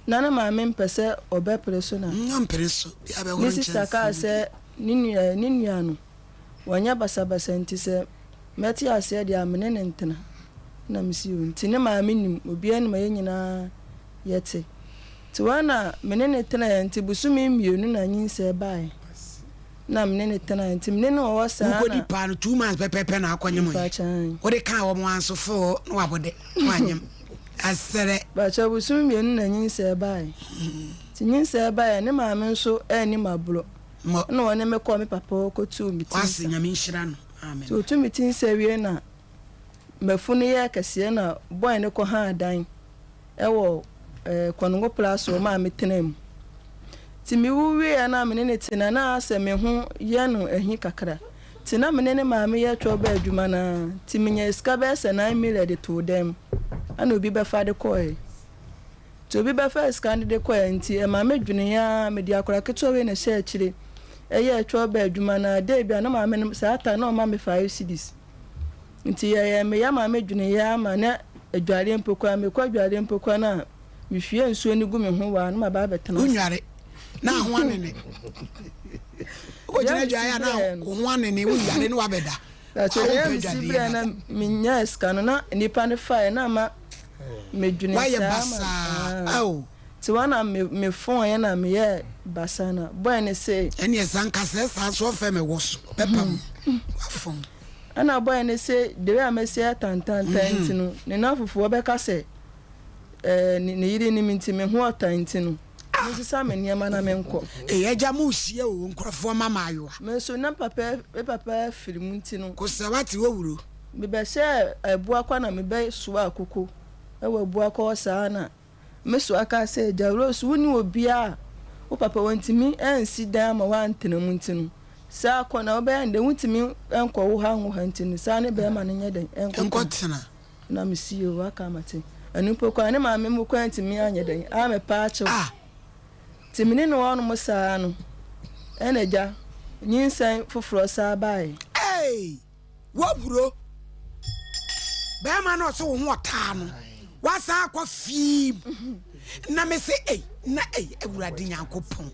na ma me mpese oba preso na mpreso ya be ho nchi sister ka se ninua no wanya basabasa nti se meti ase de amene ne ntena na misi nti ne ma me nim obi ani ma yenyina yete ti wana menene tena ya nti busumi mienu na nyinse bae na mnene tena nti mnene wo sa na ukodi pa no 2 months pepepe na akwanyem wo de kan wo mo ansofo no wabode wanyem asere ba cha busumi mienu na nyinse bae ti nyinse bae ne ma me nso ani mabro no wone me ko me papa ko tu mi ti wase nyame nhira no amen to tu mi ti se wie na mafunu ye kase na boy ne ko ha dan ewo kwanungo plus o ma me tenem ti mi wuwe na me ne tina na ase me hu ye no ehi kakra ti na me ne ma me ye twa ba adwuma na ti me nya iska be se 9 million de to dem ana obi be fa de koy ti obi be fa iska de koy nti e ma me dwene ya me di akora keto we na sha akire ye twa ba adwuma na de bia na ma me sa ata na o ma me 5 cedis nti ye me ya ma me dwene ya ma na adware mpokwa me kwa adware mpokwa na me hwie nsuo ni gu me ho wa na ma ba betena unware na ho anene o jina jaya na ho anene unware ni wabeda acho ye sibra na minya skano na nipa ne fa na ma medwene sa why basa au ti wana me fon ye na me ye basa na boy ne say ene esanka se sa so fe me woso pepam wafon ana boy ne say de we amese tantantanti no ne na fufu obeka se ne yiri ni minti me ho atanti no nsi sa me niama na me nko eja mu hie o nkrofo mama ayoa me so na papa firimu nti no ko se wati wowuro me be se ebu akwa na me be so akoko ewa ebu akwa sa na me so aka se jawro so woni obi a wo papa wantimi ensi dan ma wantena mu nti no sa akwa na oba ande wutimi enko wo ha nti no sa ne be ma ne nyeden enko tena na me si o aka mate anu pokwa ne ma me mu kwantimi anyeden a me pa acho timini no wonu musa no eneja nyinsan foforo sa bae waburo be ma no so ho ota no wasa akwa fim na me say na ewurade nyankopon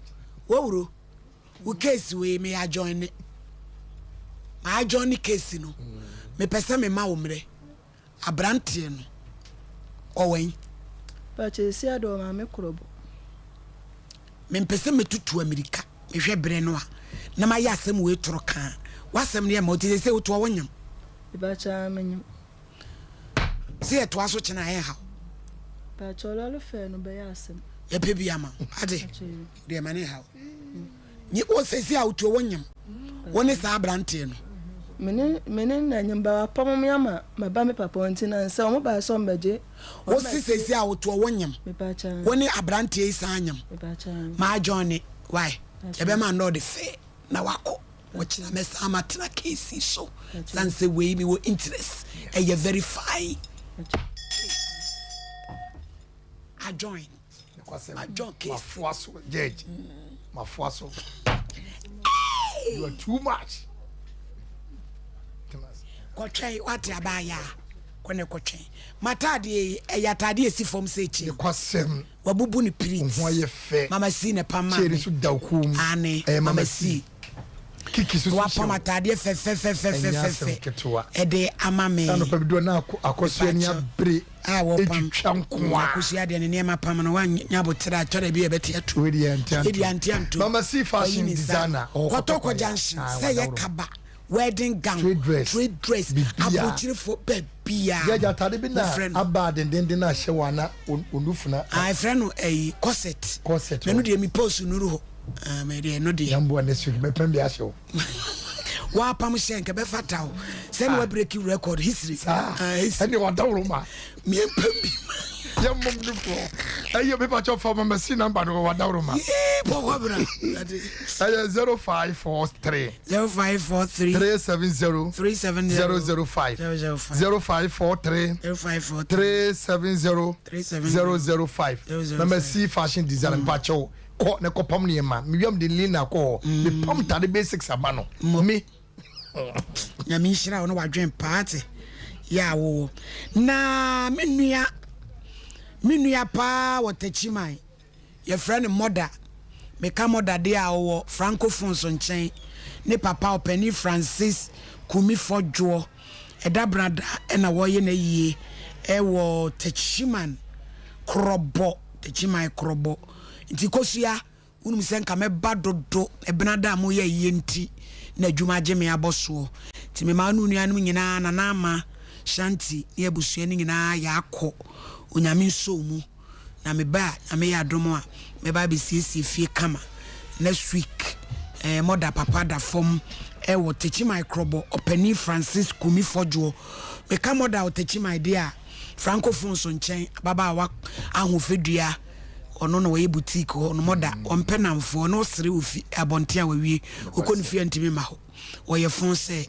wo case we me a join it my join case no me pese me ma wo mre abrante no owen ba che si ado ma me krobo me pese me tutu America me hwe bre no a na ma ya asem we toro kan wasem ne ma o ti se wo to wonyam ba cha menyam se to aso chena he ha ba cha lo fe no be ya asem e pe bia ma ade de ma ne ha ni o se si a wo to wonyam woni sa abrante no mene na nyamba pam me ama ba me papa onti na nse o mo ba so mbeje o si se si a wo to wonyam me ba cha woni abrante yi sa anyam me ba cha ma johnny why e be ma no de fe na wako wachina mesa amatena case so sanse we me wo interest e ye verify I join case mafuaso judge mafuaso you are too much kwatwai wate abaya kone kwatwai matade yatade esi fom se chi kwasem wabubu ni prit ho ye fe mama si ne pama cheri su dawkum ane mama si kiki su wa pama tade fe ede amame ano pa bido na akoso ani abre wo pam twanko akoso ade ne ma pam no wa nyabotira atore bi ebete atu edi antianto mama si fashion designer kotoko junction say ye kaba wedding gown trade dress abochire for bebia ya tade bi na aba den na hye wana onufuna I friend no corset me no de mi post nuru ho me de no de yambo na su me pem bi ahye wa pam shenke be fatao say no break record history any wa dawro ma me pem bi yambo mdufo ayo be pa cho for mama si number no wa dawro ma boko bra ayo 0543 370 005 0543 370 005 mama si fashion design pa cho ko ne ko pam ne ma me yam de lina ko me pam tade basics abano me nyame hira wo no wadwen party ya wo na menua pa wotachimai your friend mother me ka mother de a wo francophone so nchen ne papa openi Francis Kumi Fodjo eda brada na wo ye na yie e wo tachiman krobo tachimai krobo nti kosua unum senka me badodo e benada mo ye yie nti na adwuma geme aboso ti me ma nu nuanum nyina na na ama shanti ne abusua ni nyina ya akọ onyame nso mu na me ba na me ya domo a me ba be siesie fie kama next week mother papa da form wo techi microbo openi Francis Kumi Fodjo me ka mother o techi my dear francophone so nchen baba wa ahofedua ono no we boutique ono mother ompenamfo no sere ofi abonte a wawie okoni fie ntimi ma ho wo ye fon se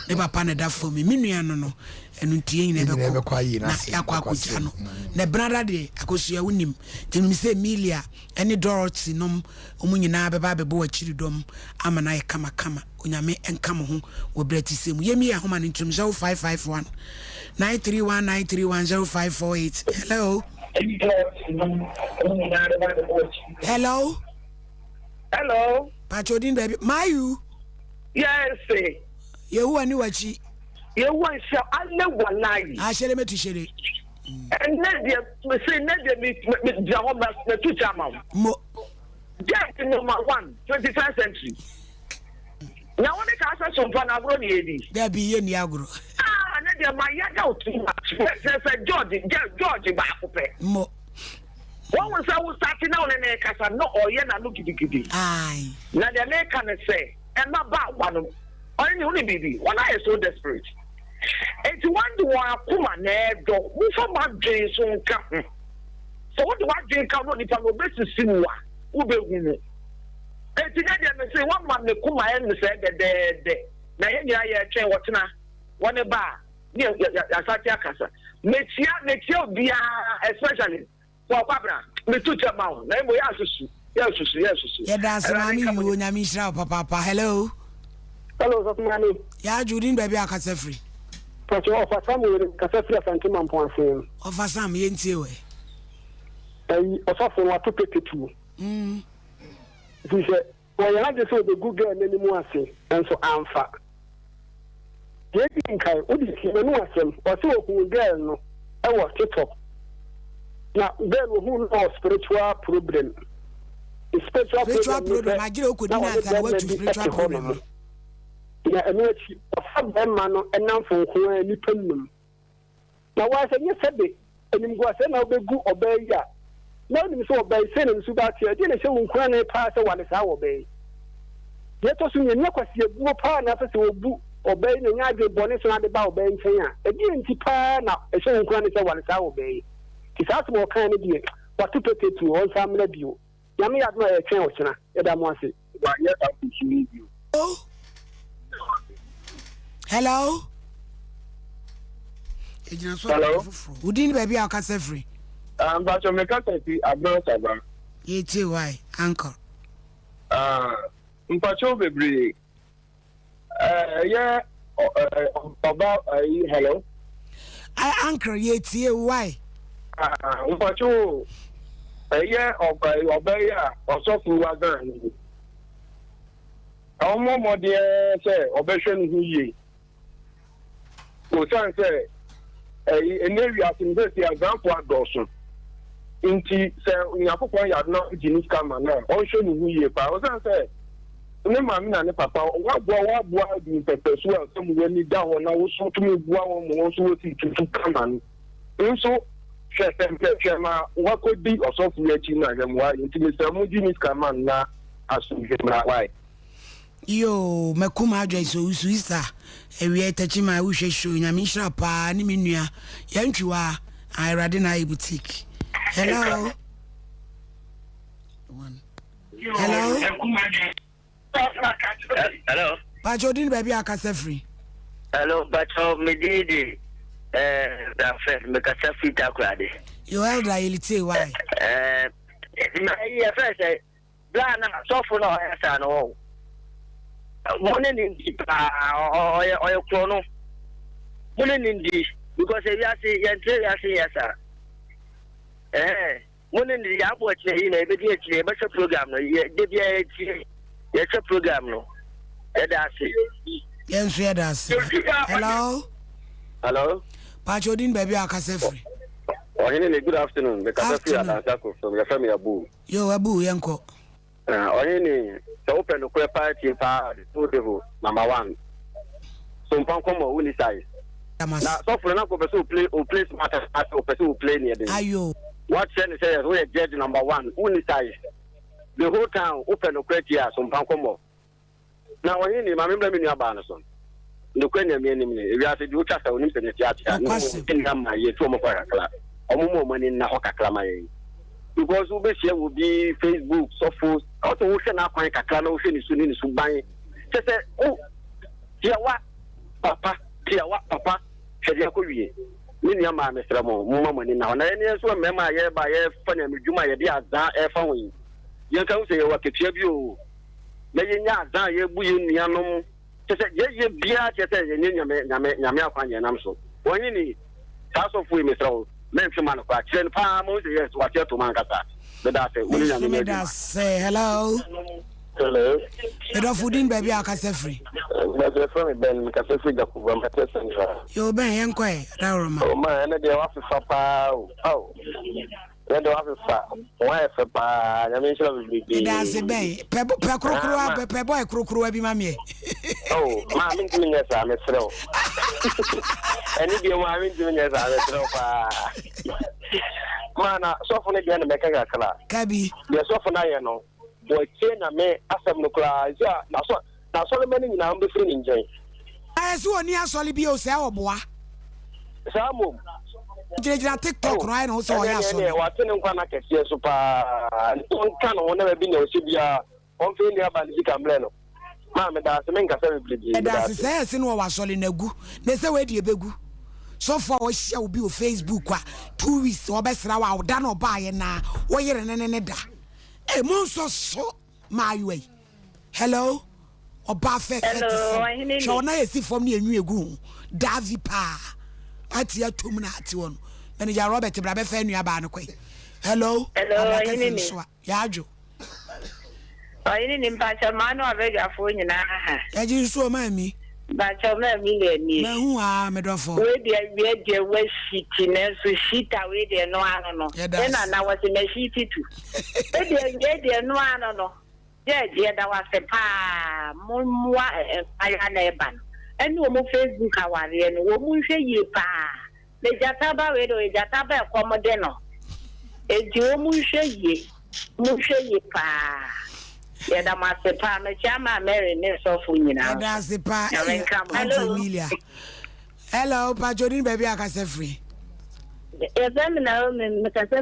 ne papa na da for me nua no enu tie nyina be ko na yakwa akogya no na brada de akosua wonim tinum se Emilia ene Dorothy nom omunyina beba bebo akiri dom amana ye kama onyame enkam ho wo brati semu yemi ya homa ntum 0551 931 hello Pachodin baby Mayu yes yehu ani wachi yehu ansha alle walai shere metu shere Nadia, me say Nadia, me Jehovah, me two chama. Just number 1, 21st century. Now when they cast Sompa Nkomo, there be any agro. Nadia, my yaga too much. George Bakupe. Mo. What was I was starting out in a casa, no, or yena look at aye. Nadia, they can say, and my back one. Only baby, when I so desperate. It's one do I come on there, go. We for my dreams on come. So what do I drink? Come on, if I'm going to see what will be in it. And together, I say, one man, the Kuma and said that the Naya chain what's now one a bar near Satia Casa. Metia, be especially for Pabra, me two amount. Then we ask you, yes. Yeah, that's what I mean. Yamisha, Papa, hello. Hello, Zafmani. Yeah, Judin, baby, I can say free. But you offer some with Casafia and Timon Point. Offer some, Yentie. ɔsɔfo no ato peketu nti sɛ wɔyɛ agye sɛ ɔbɛgu girl n'anim ase nso amfa deɛ di nkae wode si n'anu asɛm ɔsɛ ɔhu girl no ɛwɔ tiktok na girl ohu no wɔ spiritual problem spiritual problem agyere okodi na asa watu spiritual problem na ɛno akyi ɔfa bɛrima no ɛnam fonko a nipa nnum na wɔasɛ nyɛ sɛbe animguasɛ na wobɛgu ɔbaa yi a na wonim sɛ ɔbaa yi sɛ ne nso baateɛ deɛ ne hyɛ wo nkura no paa sɛ wale saa wɔ ɔbaa yi deɛ ɛtɔ so nyɛnyɛ kwasiabuo paa na afɛ sɛ wɔbu ɔbaa yi na ɛnyɛ adwe bɔne so ade ba ɔbaa yi nkyɛn a ɛdeɛ nti paa na ɛhyɛ wo nkura no sɛ wale saa wɔ ɔbaa yi nti saa asɛm ɔkaa no deɛ wato pepetu ɔnsa mmra bio nyame yɛ adom a yɛtwɛn ɔkyena yɛda mo ase wanyɛ saa kusumi bio hello hello udin baby akasa free but you make us see abroad sabra yeti why uncle mpacho bebre yeah about hello uncle yeti why mpacho yeah obey ya osofu wa gan ni awon mo de se obehwe ni hu yi o san se eneri asinbesi example adosun inti se nyakopon ya no genius kama na o hwe ni hu yi pa o san se ne mami na ne papa wa bua di pepesu a so mu ni da ho na wo so tumi bua wo mo so wo ti tutu kama ni nso hwe ma wa ko di osofu ya chi na yamwa inti me se mu genius kama na asu hwe why yo makuma adwa so usuisa ewie tachima uhwe show nyame hira pa ne menua yantwiwa irade na boutique hello hello Pacho din baby akasa free hello Pacho medidi da friend me kasa free takrade yo elder elite why my friend bla na so for no asa no morning in or chrono morning in this because if you say yes sir morning the airport in a better program no yes a program no that's it yes that's hello Pachodin baby akase free good afternoon because from your family Abu yo Abu yanko so open the queer party the two number one. Sompa Nkomo win size. Now so for example person who play smarter or person who play near them. Ayo. What sense says we judge number one win size. The whole town open the queer here Sompa Nkomo. Now when you my member in your bannerson. The queer me we are to do just a limit in the theater. In them ye to mo for class. Omo money na hoka klama because we share will be Facebook, so forth. Also, we can acquire Kakano, we can Suban. Say, oh, dear what, Papa, Shadia Korea. Miniama, Mr. Mo, money now. And any as one member, by a funny Juma, dear, that phone. You can say what to tell you. Maybe not that you win Yanum. Just say, yes, beer, just say, Yamia, and I'm so. When you need, that's of we, Mr. Mention man of action, Palmos, yes, what you're to Mancata. But that's say hello. Hello. The fooding baby akase free. My friend Ben because free the Central. You ben yankwe, Daroma. Oh man, they have to papa. Oh. They have to why papa? I mean, that's a bay. Peboy crocro be mammy. Oh, I'm doing yes, I'm a throw. And if you're doing yes, I'm a throw. Man, so for the end, make a class. Cabby, you're so for now. Boy, China may assemble no class. Now, so many now be free in jail. I saw near Solibio Sour boy. Some TikTok, right? Also, I saw what's in Quanac, yes, super. Don't can never be no Sibia on failure by the Cambreno. Mamma, that's a man can celebrate. And that's the same was solid in a good. There's a way to be so far we shall be on Facebook 2 weeks or best now done or buy and now where and another a monster so my way hello or buffet so now see from near new goon Davy pa at your 2 minutes one manager Robert Brabe Fenny Abanaque Hello. Hello, ini. Yajo. Ini ni mpacha mano avega fo nyina ha. Yaji nso ma mi. Bacha ma mi le ni. Na hu a medofo. We de we shiti na so shita we de no ano no. Na wase na shiti tu. We de no ano no. Je da wase pa mumwa aya na eba. Eni o mo Facebook aware no wo mu hwe yi pa. Le jataba we do jataba ekomode no. Eji o mu hwe yi pa. Yada masepa me chama Mary ne so fu nyina. Yada sepa. Hello. Hello, Pajorin baby akase free. Ebe me na o me kase